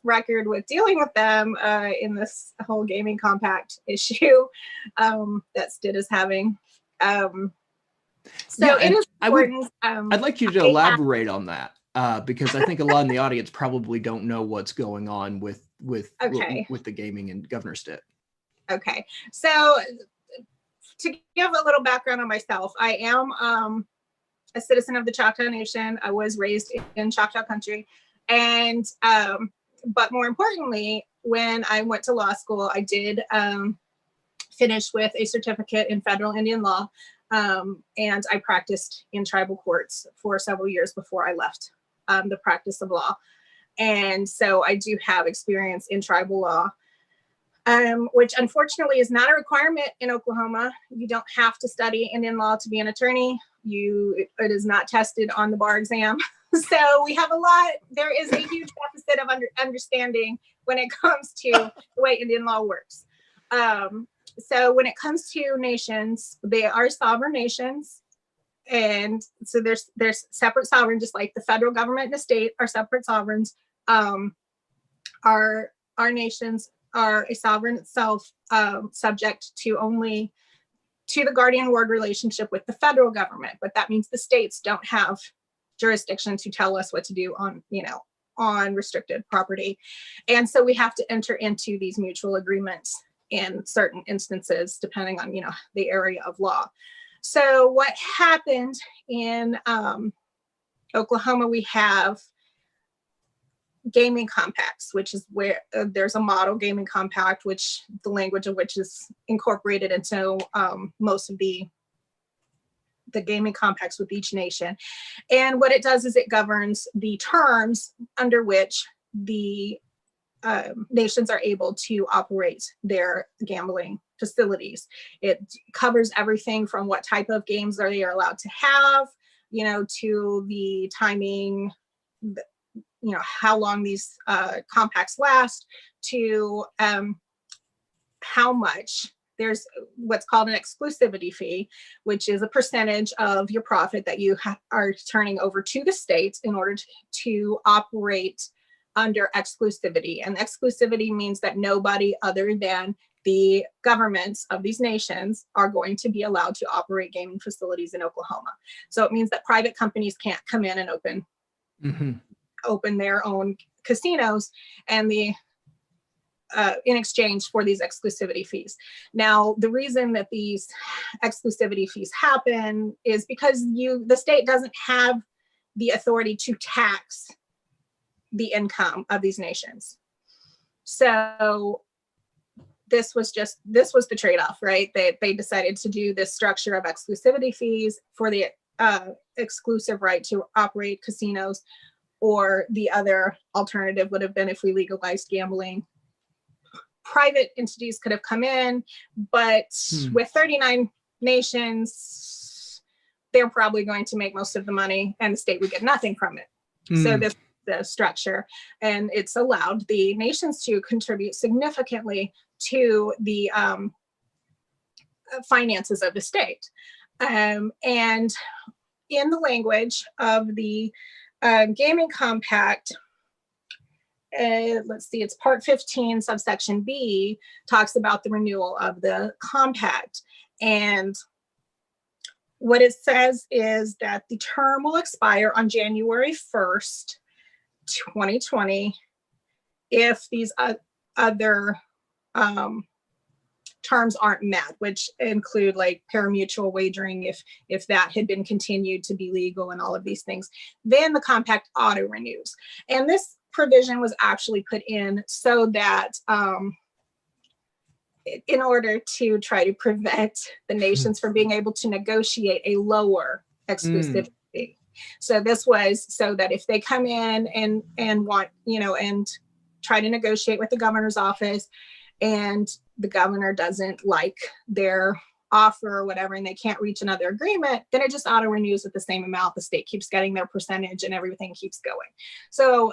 Speaker 2: record with dealing with them in this whole gaming compact issue that STIT is having. It is important.
Speaker 1: I'd like you to elaborate on that, because I think a lot in the audience probably don't know what's going on with the gaming and Governor Stitt.
Speaker 2: Okay, so to give a little background on myself, I am a citizen of the Choctaw Nation. I was raised in Choctaw country, and but more importantly, when I went to law school, I did finish with a certificate in federal Indian law, and I practiced in tribal courts for several years before I left the practice of law. And so I do have experience in tribal law, which unfortunately is not a requirement in Oklahoma. You don't have to study Indian law to be an attorney. It is not tested on the bar exam. So we have there is a huge deficit of understanding when it comes to the way Indian law works. So when it comes to nations, they are sovereign nations. And so there's separate sovereign, just like the federal government and the state are separate sovereigns. Our nations are a sovereign itself, subject to the guardian ward relationship with the federal government. But that means the states don't have jurisdiction to tell us what to do on restricted property. And so we have to enter into these mutual agreements in certain instances, depending on, the area of law. So what happened in Oklahoma, we have gaming compacts, which is where there's a model gaming compact, which the language of which is incorporated into most of the gaming compacts with each nation. And what it does is it governs the terms under which the nations are able to operate their gambling facilities. It covers everything from what type of games they are allowed to have, to the timing, how long these compacts last, to how much. There's what's called an exclusivity fee, which is a percentage of your profit that you are turning over to the state in order to operate under exclusivity. And exclusivity means that nobody other than the governments of these nations are going to be allowed to operate gaming facilities in Oklahoma. So it means that private companies can't come in and open their own casinos and in exchange for these exclusivity fees. Now, the reason that these exclusivity fees happen is because the state doesn't have the authority to tax the income of these nations. So this was the trade-off, right? They decided to do this structure of exclusivity fees for the exclusive right to operate casinos, or the other alternative would have been if we legalized gambling. Private entities could have come in, but with 39 nations, they're probably going to make most of the money and the state would get nothing from it. So this is the structure, and it's allowed the nations to contribute significantly to the finances of the state. And in the language of the Gaming Compact, let's see, it's part 15, subsection B, talks about the renewal of the compact. And what it says is that the term will expire on January 1st, 2020, if these other terms aren't met, which include like parimutuel wagering, if that had been continued to be legal and all of these things, then the compact auto renews. And this provision was actually put in so that in order to try to prevent the nations from being able to negotiate a lower exclusivity. So this was so that if they come in and want, and try to negotiate with the governor's office, and the governor doesn't like their offer or whatever, and they can't reach another agreement, then it just auto renews at the same amount. The state keeps getting their percentage and everything keeps going. So,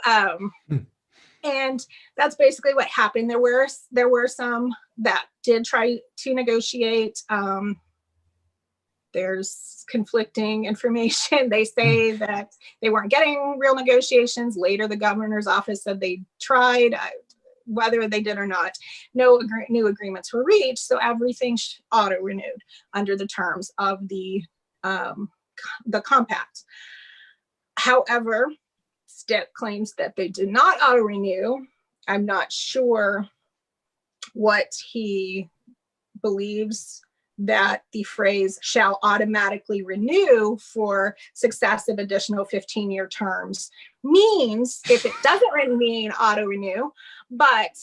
Speaker 2: and that's basically what happened. There were some that did try to negotiate. There's conflicting information. They say that they weren't getting real negotiations. Later, the governor's office said they tried. Whether they did or not, no new agreements were reached. So everything auto renewed under the terms of the compact. However, Stitt claims that they did not auto renew. I'm not sure what he believes that the phrase shall automatically renew for successive additional 15-year terms means, if it doesn't mean auto renew. But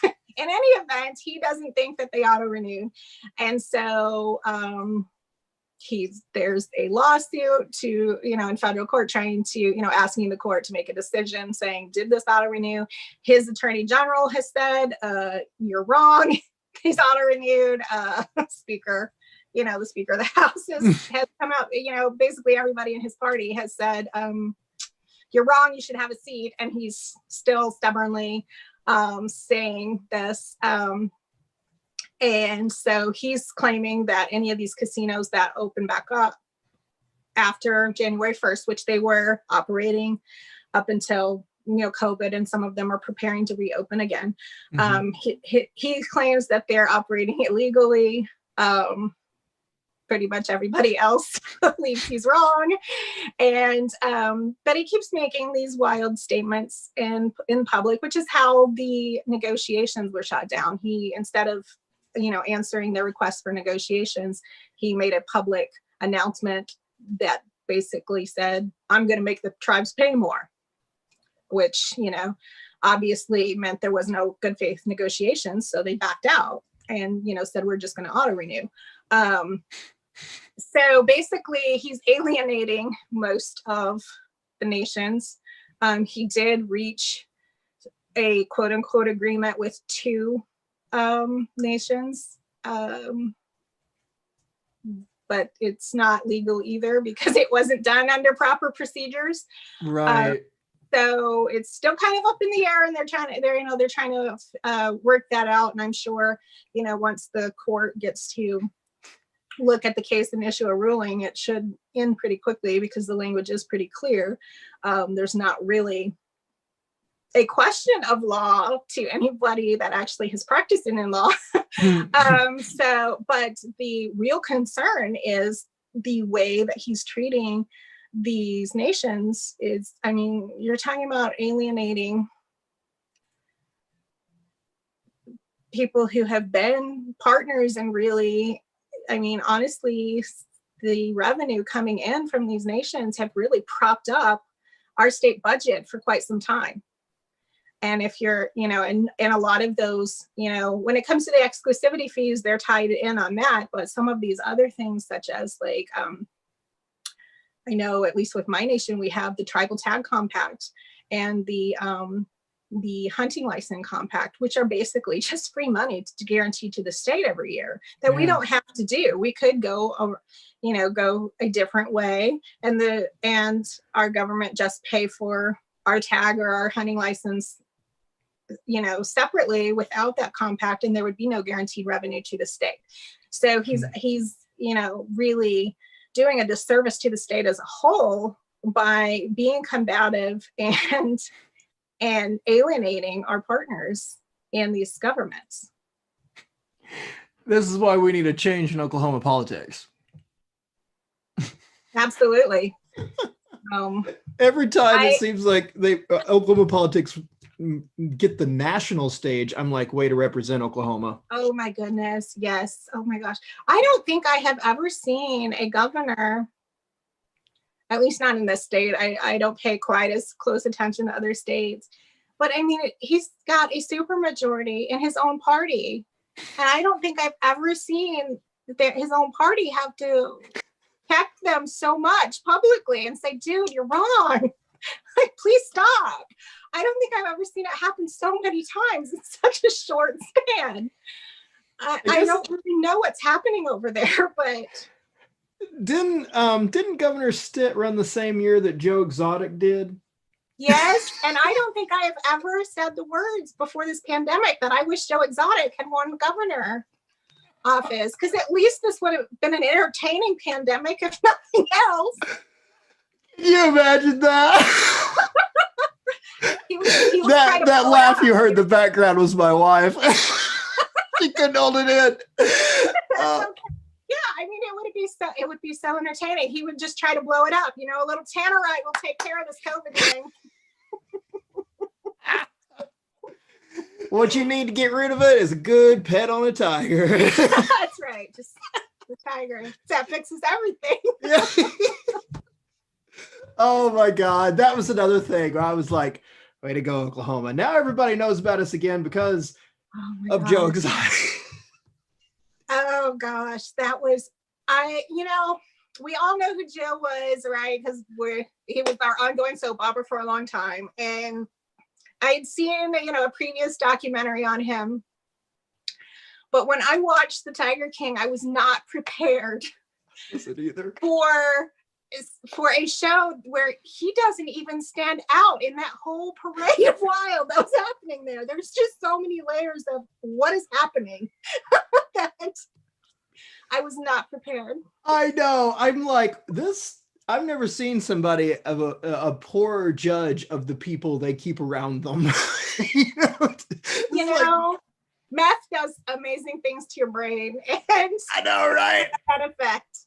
Speaker 2: in any event, he doesn't think that they auto renew. And so there's a lawsuit to, in federal court trying to, asking the court to make a decision saying, did this auto renew? His attorney general has said, you're wrong. He's auto renewed. Speaker, the Speaker of the House has come out, basically everybody in his party has said, you're wrong, you should have a seat. And he's still stubbornly saying this. And so he's claiming that any of these casinos that open back up after January 1st, which they were operating up until COVID, and some of them are preparing to reopen again. He claims that they're operating illegally. Pretty much everybody else believes he's wrong. And but he keeps making these wild statements in public, which is how the negotiations were shot down. He, instead of answering their requests for negotiations, he made a public announcement that basically said, I'm going to make the tribes pay more, which, obviously meant there was no good faith negotiations. So they backed out and, said, we're just going to auto renew. So basically he's alienating most of the nations. He did reach a quote unquote agreement with 2 nations. But it's not legal either because it wasn't done under proper procedures.
Speaker 1: Right.
Speaker 2: So it's still kind of up in the air, and they're trying to work that out. And I'm sure, once the court gets to look at the case and issue a ruling, it should end pretty quickly because the language is pretty clear. There's not really a question of law to anybody that actually has practiced in law. But the real concern is the way that he's treating these nations. Is, you're talking about alienating people who have been partners and really, honestly, the revenue coming in from these nations have really propped up our state budget for quite some time. And if you're, you know, and a lot of those, you know, when it comes to the exclusivity fees, they're tied in on that. But some of these other things, such as like, I know at least with my nation, we have the tribal tag compact and the hunting license compact, which are basically just free money to guarantee to the state every year that we don't have to do. We could go, you know, go a different way, and our government just pay for our tag or our hunting license, you know, separately without that compact, and there would be no guaranteed revenue to the state. So he's, you know, really doing a disservice to the state as a whole by being combative and alienating our partners in these governments.
Speaker 1: This is why we need a change in Oklahoma politics.
Speaker 2: Absolutely.
Speaker 1: Every time it seems like Oklahoma politics get the national stage, I'm like, way to represent Oklahoma.
Speaker 2: Oh my goodness, yes. Oh my gosh. I don't think I have ever seen a governor, at least not in this state. I don't pay quite as close attention to other states. But I mean, he's got a supermajority in his own party. And I don't think I've ever seen his own party have to protect them so much publicly and say, dude, you're wrong. Like, please stop. I don't think I've ever seen it happen so many times in such a short span. I don't really know what's happening over there, but
Speaker 1: didn't Governor Stitt run the same year that Joe Exotic did?
Speaker 2: Yes, and I don't think I have ever said the words before this pandemic that I wish Joe Exotic had won governor office, because at least this would have been an entertaining pandemic, if nothing else.
Speaker 1: Can you imagine that?
Speaker 2: he was
Speaker 1: that laugh you heard in the background was my wife. She couldn't hold it in.
Speaker 2: Yeah, I mean, it would be so entertaining. He would just try to blow it up. You know, a little tannerite will take care of this COVID thing.
Speaker 1: What you need to get rid of it is a good pet on a tiger.
Speaker 2: That's right. Just the tiger. That fixes everything.
Speaker 1: Yeah. Oh my God. That was another thing where I was like, way to go, Oklahoma. Now everybody knows about us again because of Joe Exotic.
Speaker 2: Oh gosh, that was, you know, we all know who Joe was, right? Because he was our ongoing soap opera for a long time. And I'd seen, you know, a previous documentary on him. But when I watched The Tiger King, I was not prepared for a show where he doesn't even stand out in that whole parade of wild that was happening there. There's just so many layers of what is happening that I was not prepared.
Speaker 1: I know. I'm like, this, I've never seen somebody of a poorer judge of the people they keep around them.
Speaker 2: you know, meth does amazing things to your brain, and
Speaker 1: I know, right?
Speaker 2: That effect.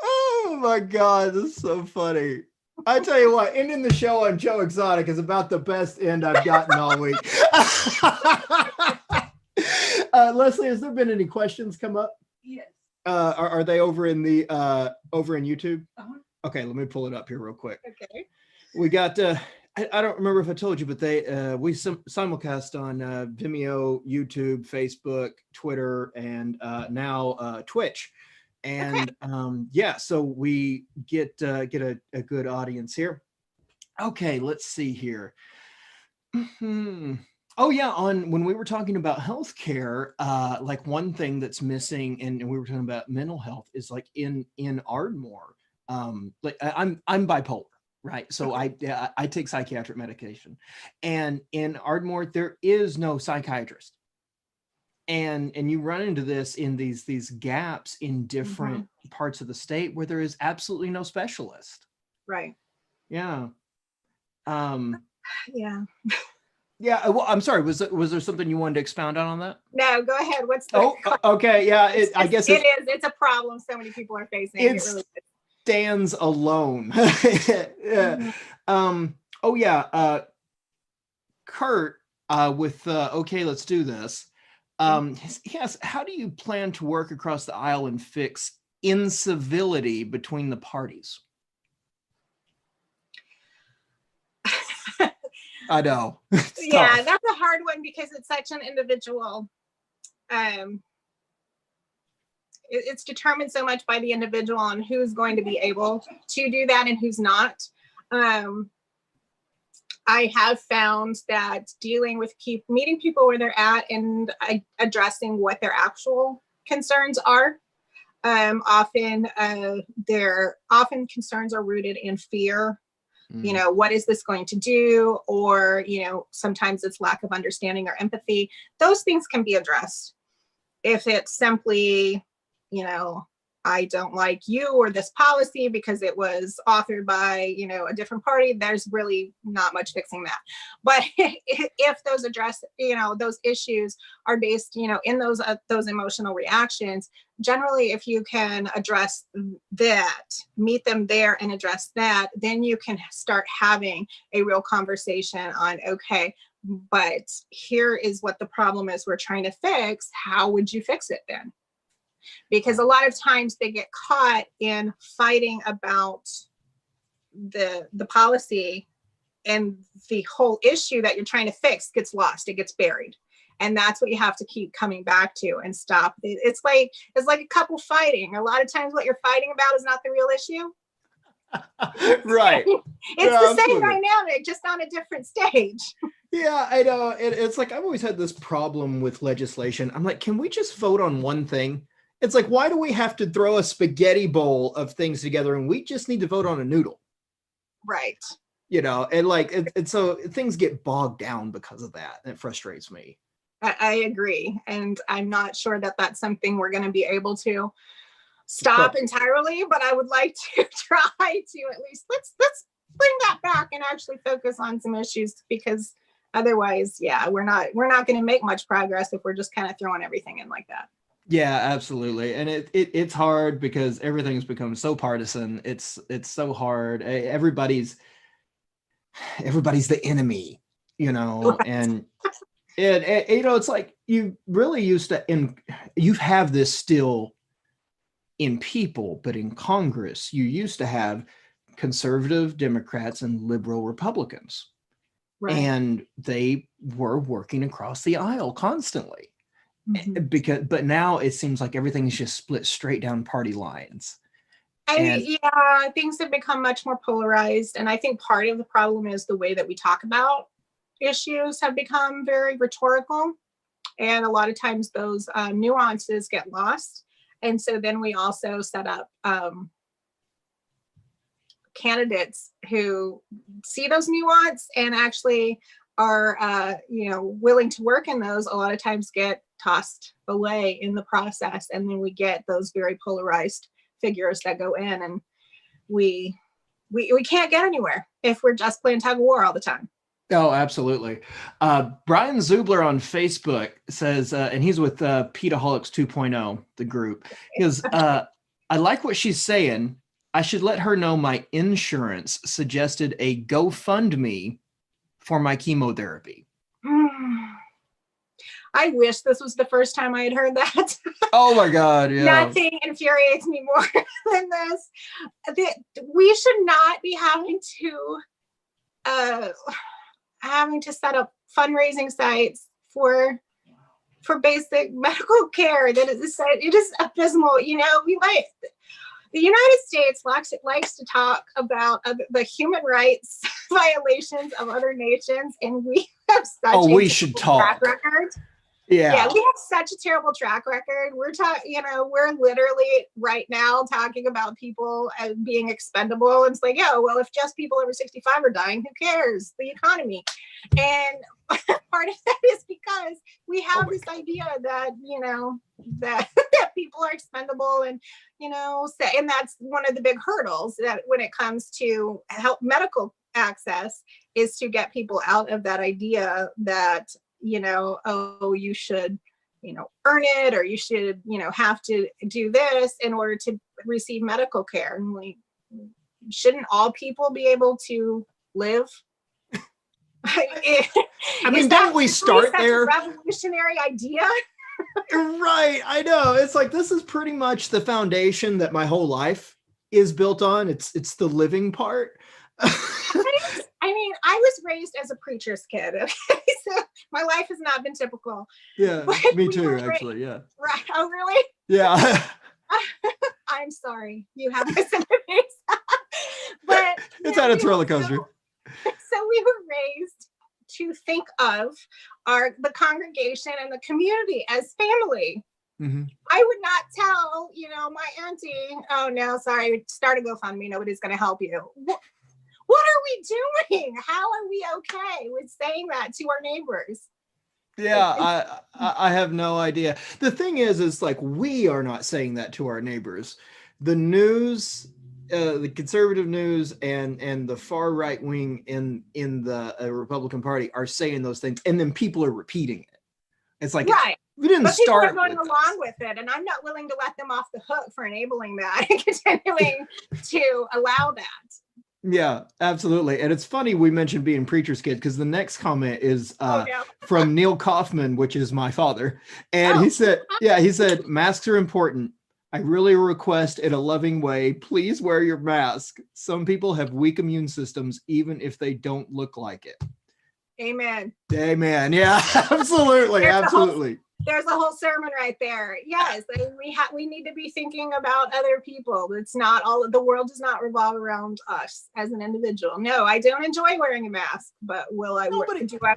Speaker 1: Oh my God, this is so funny. I tell you what, ending the show on Joe Exotic is about the best end I've gotten all week. Leslie, has there been any questions come up?
Speaker 3: Yes.
Speaker 1: Are they over in the over in YouTube?
Speaker 3: Uh-huh.
Speaker 1: Okay, let me pull it up here real quick.
Speaker 2: Okay.
Speaker 1: We got I don't remember if I told you, but we simulcast on Vimeo, YouTube, Facebook, Twitter, and now Twitch. And yeah, so we get a good audience here. Okay, let's see here. Oh yeah, when we were talking about healthcare, like one thing that's missing, and we were talking about mental health, is like in Ardmore. Like I'm bipolar, right? So I take psychiatric medication, and in Ardmore there is no psychiatrist. And you run into this in these gaps in different parts of the state where there is absolutely no specialist.
Speaker 2: Right.
Speaker 1: Yeah.
Speaker 2: Yeah.
Speaker 1: Yeah. Well, I'm sorry. Was there something you wanted to expound on that?
Speaker 2: No, go ahead. What's the
Speaker 1: okay. Yeah. I guess
Speaker 2: it is. It's a problem so many people are facing. It really
Speaker 1: stands alone. Yeah. Oh yeah. Kurt with okay, let's do this. Yes. How do you plan to work across the aisle and fix incivility between the parties? I know. It's
Speaker 2: Yeah,
Speaker 1: tough.
Speaker 2: that's a hard one because it's such an individual. It's determined so much by the individual on who's going to be able to do that and who's not. I have found that dealing with meeting people where they're at and addressing what their actual concerns are. Often concerns are rooted in fear. You know, what is this going to do? Or, you know, sometimes it's lack of understanding or empathy. Those things can be addressed. If it's simply, you know, I don't like you or this policy because it was authored by, you know, a different party, there's really not much fixing that. But if those those issues are based, you know, in those emotional reactions, generally, if you can address that, meet them there and address that, then you can start having a real conversation on, okay, but here is what the problem is we're trying to fix. How would you fix it then? Because a lot of times they get caught in fighting about the policy, and the whole issue that you're trying to fix gets lost. It gets buried. And that's what you have to keep coming back to and stop. It's like a couple fighting. A lot of times what you're fighting about is not the real issue.
Speaker 1: Right.
Speaker 2: It's the same dynamic, just on a different stage.
Speaker 1: Yeah, I know. It's like I've always had this problem with legislation. I'm like, can we just vote on one thing? It's like, why do we have to throw a spaghetti bowl of things together and we just need to vote on a noodle?
Speaker 2: Right.
Speaker 1: You know, and like, so things get bogged down because of that. And it frustrates me.
Speaker 2: I agree. And I'm not sure that that's something we're going to be able to stop entirely, but I would like to try to at least let's bring that back and actually focus on some issues, because otherwise, yeah, we're not going to make much progress if we're just kind of throwing everything in like that.
Speaker 1: Yeah, absolutely. And it's hard because everything's become so partisan. It's so hard. Everybody's the enemy, you know, and you know, it's like you really used to, you have this still in people, but in Congress, you used to have conservative Democrats and liberal Republicans. Right. And they were working across the aisle constantly. Mm-hmm. But now it seems like everything is just split straight down party lines.
Speaker 2: Yeah, things have become much more polarized. And I think part of the problem is the way that we talk about issues have become very rhetorical. And a lot of times those nuances get lost. And so then we also set up candidates who see those nuance and actually are, willing to work in those. A lot of times get tossed away in the process. And then we get those very polarized figures that go in, and we can't get anywhere if we're just playing tug of war all the time.
Speaker 1: Oh, absolutely. Brian Zubler on Facebook says, and he's with Petaholics 2.0, the group. He goes, I like what she's saying. I should let her know my insurance suggested a GoFundMe for my chemotherapy.
Speaker 2: I wish this was the first time I had heard that.
Speaker 1: Oh my God, yeah.
Speaker 2: Nothing infuriates me more than this. We should not be having to set up fundraising sites for basic medical care. It is abysmal. You know, the United States likes to talk about the human rights violations of other nations, and we have such a track record. Yeah, we have such a terrible track record. We're literally right now talking about people as being expendable. It's like, well, if just people over 65 are dying, who cares? The economy. And part of that is because we have this idea that, that people are expendable, and, and that's one of the big hurdles that when it comes to medical access is to get people out of that idea that, you should, earn it, or you should, have to do this in order to receive medical care. And shouldn't all people be able to live?
Speaker 1: I mean, don't we start there?
Speaker 2: A revolutionary idea.
Speaker 1: Right. I know. It's like, this is pretty much the foundation that my whole life is built on. It's the living part.
Speaker 2: I mean, I was raised as a preacher's kid. Okay, so my life has not been typical.
Speaker 1: Yeah,
Speaker 2: But
Speaker 1: me
Speaker 2: we
Speaker 1: too,
Speaker 2: were
Speaker 1: actually. Yeah.
Speaker 2: right. Oh, really?
Speaker 1: Yeah.
Speaker 2: I'm sorry. You have my sympathies. But
Speaker 1: It's
Speaker 2: yeah,
Speaker 1: at a roller coaster.
Speaker 2: so we were raised to think of the congregation and the community as family.
Speaker 1: Mm-hmm.
Speaker 2: I would not tell, my auntie, oh no, sorry, start a GoFundMe. Nobody's going to help you. What are we doing? How are we okay with saying that to our neighbors?
Speaker 1: Yeah, I have no idea. The thing is like, we are not saying that to our neighbors. The news, the conservative news and the far right wing in the Republican Party are saying those things, and then people are repeating it. It's like,
Speaker 2: right.
Speaker 1: We didn't
Speaker 2: but people
Speaker 1: start
Speaker 2: are going
Speaker 1: with
Speaker 2: along with it, and I'm not willing to let them off the hook for enabling that and continuing to allow that.
Speaker 1: Yeah, absolutely. And it's funny we mentioned being preacher's kid, because the next comment is from Neil Kaufman, which is my father. And he said, masks are important. I really request in a loving way, please wear your mask. Some people have weak immune systems, even if they don't look like it.
Speaker 2: Amen.
Speaker 1: Amen. Yeah, absolutely. Absolutely.
Speaker 2: There's a whole sermon right there. Yes, we need to be thinking about other people. It's not all, the world does not revolve around us as an individual. No, I don't enjoy wearing a mask, but do I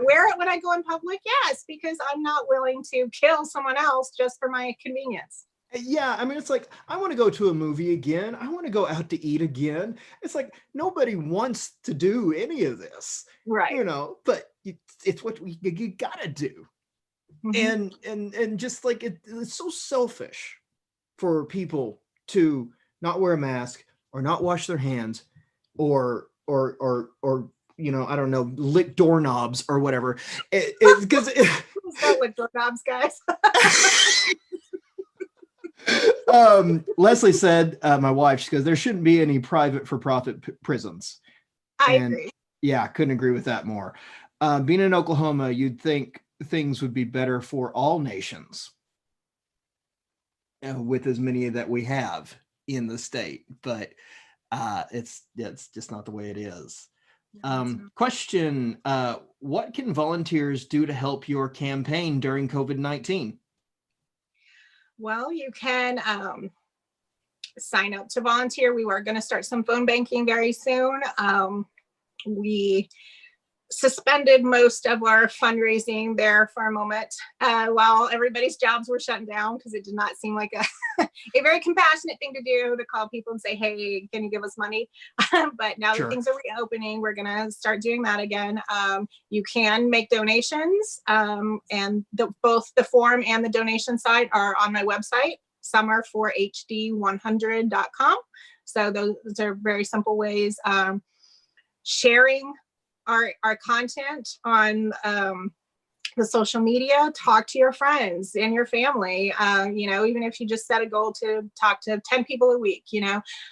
Speaker 2: wear it when I go in public? Yes, because I'm not willing to kill someone else just for my convenience.
Speaker 1: Yeah, I mean, it's like, I want to go to a movie again. I want to go out to eat again. It's like, nobody wants to do any of this,
Speaker 2: right?
Speaker 1: But it's what you gotta do. Mm-hmm. And just like it's so selfish for people to not wear a mask or not wash their hands or I don't know, lick doorknobs or whatever. Because
Speaker 2: don't lick doorknobs, guys.
Speaker 1: Leslie said, my wife, she goes, there shouldn't be any private for-profit prisons.
Speaker 2: I agree.
Speaker 1: Yeah, couldn't agree with that more. Being in Oklahoma, you'd think things would be better for all nations with as many that we have in the state, but it's just not the way it is. Question, what can volunteers do to help your campaign during COVID-19?
Speaker 2: Well, you can sign up to volunteer. We were going to start some phone banking very soon. We suspended most of our fundraising there for a moment while everybody's jobs were shutting down, because it did not seem like a very compassionate thing to do, to call people and say, hey, can you give us money? But now that things are reopening, we're going to start doing that again. You can make donations, and both the form and the donation site are on my website, summer4hd100.com. So those are very simple ways. Sharing our content on the social media, talk to your friends and your family, even if you just set a goal to talk to 10 people a week,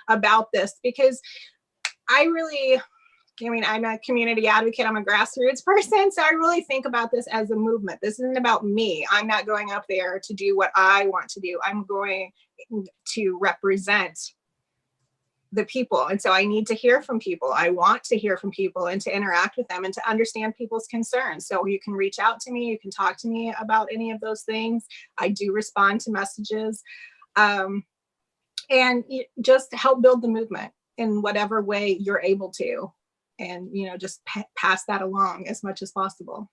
Speaker 2: about this, because I'm a community advocate. I'm a grassroots person. So I really think about this as a movement. This isn't about me. I'm not going up there to do what I want to do. I'm going to represent the people. And so I need to hear from people. I want to hear from people and to interact with them and to understand people's concerns. So you can reach out to me. You can talk to me about any of those things. I do respond to messages, and just help build the movement in whatever way you're able to. And, just pass that along as much as possible.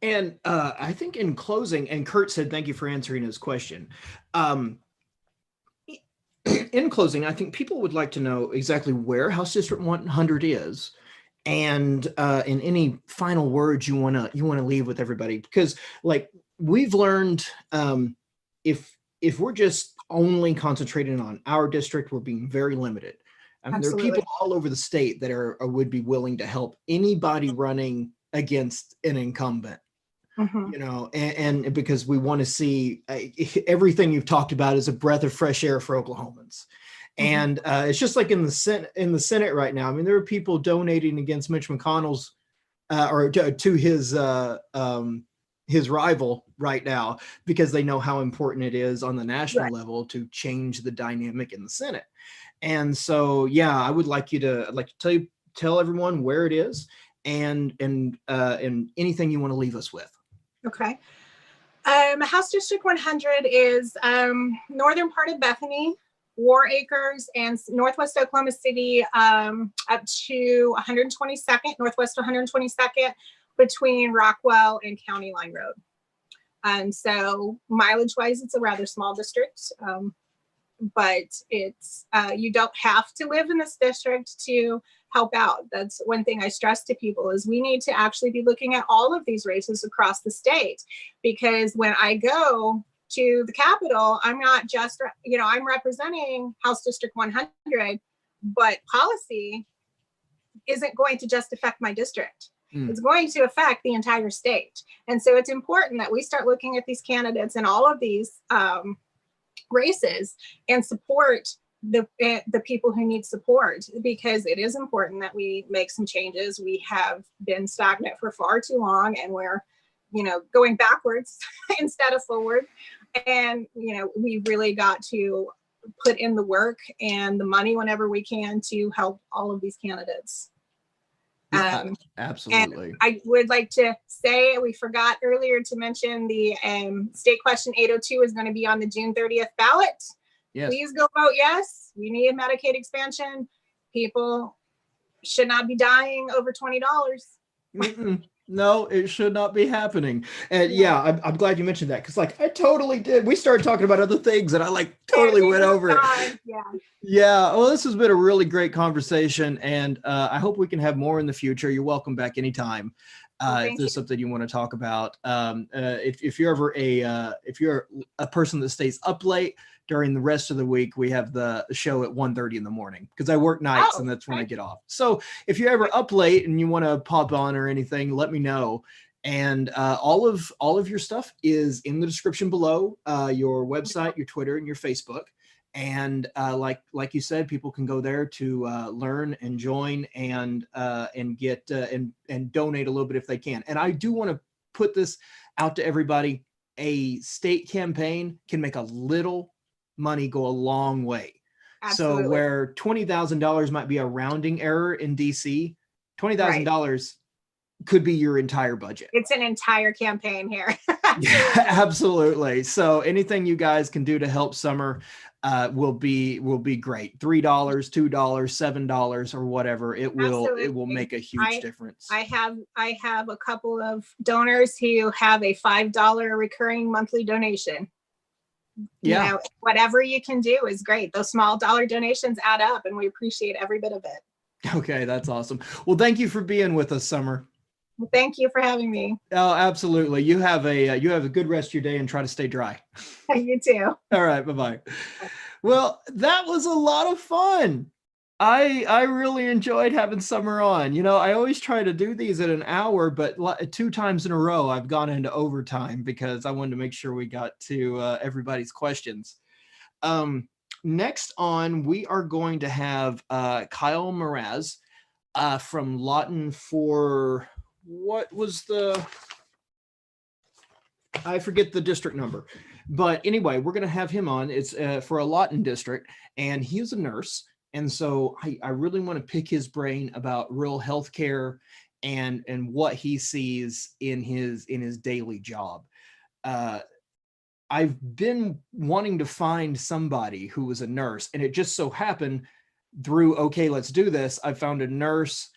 Speaker 1: And I think in closing, and Kurt said, thank you for answering his question. In closing, I think people would like to know exactly where House District 100 is, and in any final words you want to leave with everybody, because like we've learned, if we're just only concentrating on our district, we're being very limited. I mean, there are people all over the state that would be willing to help anybody running against an incumbent. Mm-hmm. And because we want to see everything you've talked about is a breath of fresh air for Oklahomans. Mm-hmm. And it's just like in the Senate right now. I mean, there are people donating against Mitch McConnell's or to his rival right now, because they know how important it is on the national level to change the dynamic in the Senate. And so, yeah, I would like to tell everyone where it is and anything you want to leave us with.
Speaker 2: Okay. House District 100 is northern part of Bethany, War Acres, and northwest Oklahoma City, up to 122nd, northwest 122nd, between Rockwell and County Line Road. So mileage-wise, it's a rather small district, but it's you don't have to live in this district to help out. That's one thing I stress to people, is we need to actually be looking at all of these races across the state, because when I go to the Capitol, I'm not just, I'm representing House District 100, but policy isn't going to just affect my district. It's going to affect the entire state. And so it's important that we start looking at these candidates and all of these races and support the people who need support, because it is important that we make some changes. We have been stagnant for far too long, and we're, going backwards instead of forward. And, we really got to put in the work and the money whenever we can to help all of these candidates.
Speaker 1: Yeah, absolutely.
Speaker 2: And I would like to say, we forgot earlier to mention the state question 802 is going to be on the June 30th ballot. Yes. Please go vote yes. We need Medicaid expansion. People should not be dying over $20.
Speaker 1: No, it should not be happening. And yeah, I'm glad you mentioned that, because I totally did. We started talking about other things and I totally went over it. Yeah. Well, this has been a really great conversation, and I hope we can have more in the future. You're welcome back anytime. If there's something you want to talk about. If you're ever if you're a person that stays up late during the rest of the week, we have the show at 1:30 in the morning, because I work nights and that's when I get off. So if you're ever up late and you want to pop on or anything, let me know. And all of your stuff is in the description below, your website, your Twitter, and your Facebook. And like you said, people can go there to learn and join and get and donate a little bit if they can. And I do want to put this out to everybody: a state campaign can make a little money go a long way. Absolutely. So where $20,000 might be a rounding error in DC, $20,000 could be your entire budget.
Speaker 2: It's an entire campaign here.
Speaker 1: Yeah, absolutely. So anything you guys can do to help Summer will be great. $3, $2, $7, or whatever. It will make a huge difference.
Speaker 2: I have a couple of donors who have a $5 recurring monthly donation.
Speaker 1: Yeah.
Speaker 2: Whatever you can do is great. Those small dollar donations add up, and we appreciate every bit of it.
Speaker 1: Okay, that's awesome. Well, thank you for being with us, Summer.
Speaker 2: Well, thank you for having me.
Speaker 1: Oh, absolutely. You have a good rest of your day, and try to stay dry.
Speaker 2: You too.
Speaker 1: All right. Bye-bye. Well, that was a lot of fun. I really enjoyed having Summer on. I always try to do these at an hour, but 2 times in a row, I've gone into overtime because I wanted to make sure we got to everybody's questions. Next on, we are going to have Kyle Mraz from Lawton for, what was I forget the district number. But anyway, we're going to have him on. It's for a Lawton district, and he's a nurse. And so I really want to pick his brain about rural healthcare and what he sees in his daily job. I've been wanting to find somebody who was a nurse, and it just so happened through Okay, Let's Do This, I found a nurse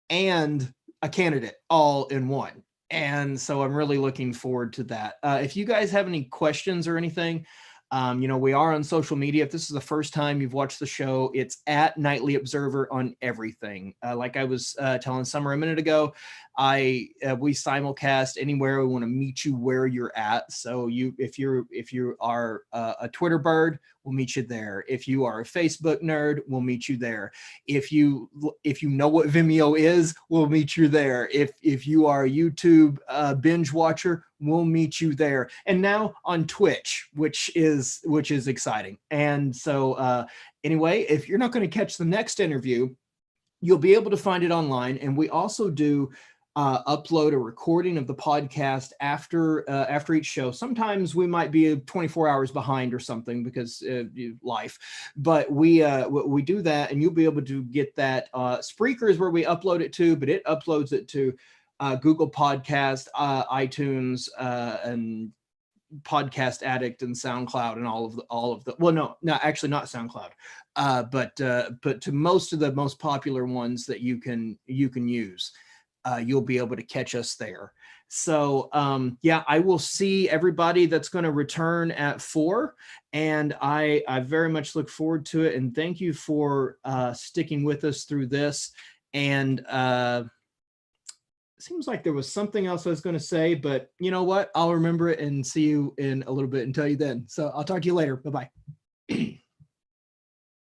Speaker 1: and a candidate all in one. And so I'm really looking forward to that. If you guys have any questions or anything, we are on social media. If this is the first time you've watched the show, it's at Nightly Observer on everything. Like I was telling Summer a minute ago, we simulcast anywhere. We want to meet you where you're at. So if you are a Twitter bird, we'll meet you there. If you are a Facebook nerd, we'll meet you there. If you know what Vimeo is, we'll meet you there. If you are a YouTube binge watcher, we'll meet you there. And now on Twitch, which is exciting. And so anyway, if you're not going to catch the next interview, you'll be able to find it online. And we also do upload a recording of the podcast after each show. Sometimes we might be 24 hours behind or something because life, but we do that, and you'll be able to get that. Spreaker is where we upload it to, but it uploads it to Google Podcast, iTunes, and Podcast Addict and SoundCloud and all of the well, no, actually not SoundCloud, but to most of the most popular ones that you can use. You'll be able to catch us there. So yeah, I will see everybody that's going to return at 4, and I very much look forward to it. And thank you for sticking with us through this. And it seems like there was something else I was going to say, but you know what? I'll remember it and see you in a little bit and tell you then. So I'll talk to you later. Bye-bye.